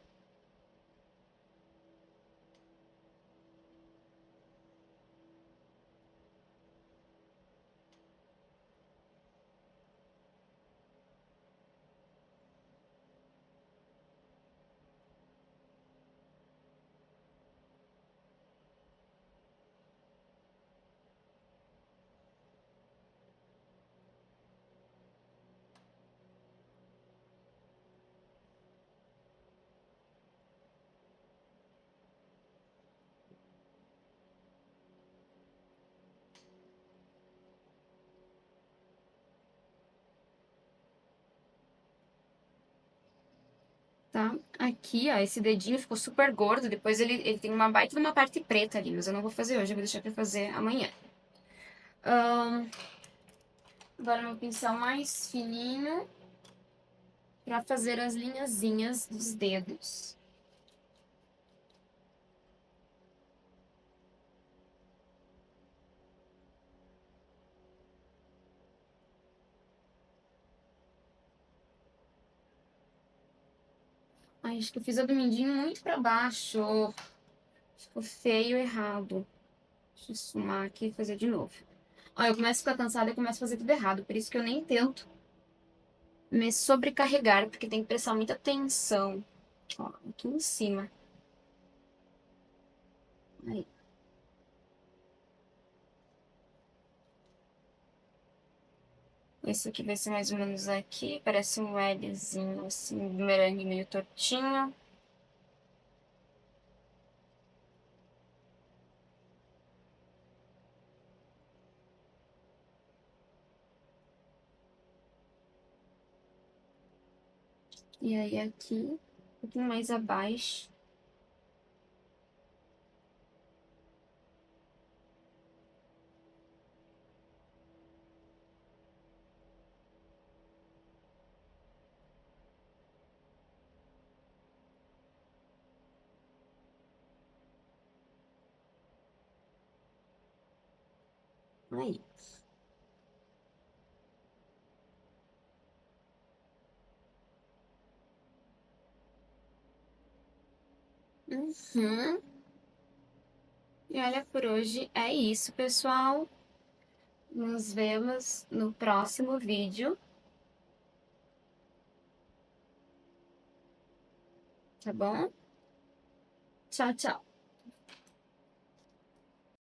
Tá? Aqui, ó, esse dedinho ficou super gordo. Depois ele tem uma baita de uma parte preta ali, mas eu não vou fazer hoje, eu vou deixar pra fazer amanhã. Agora meu pincel mais fininho pra fazer as linhazinhas dos dedos. Ai, acho que eu fiz a do mindinho muito pra baixo. Ficou feio e errado. Deixa eu sumar aqui e fazer de novo. Ó, eu começo a ficar cansada e começo a fazer tudo errado. Por isso que eu nem tento me sobrecarregar, porque tem que prestar muita atenção. Ó, aqui em cima. Aí. Esse aqui vai ser mais ou menos aqui. Parece um Lzinho, assim, um bumerangue meio tortinho. E aí aqui, um pouquinho mais abaixo. Aí. Uhum. E olha, por hoje é isso, pessoal. Nos vemos no próximo vídeo, tá bom? Tchau, tchau.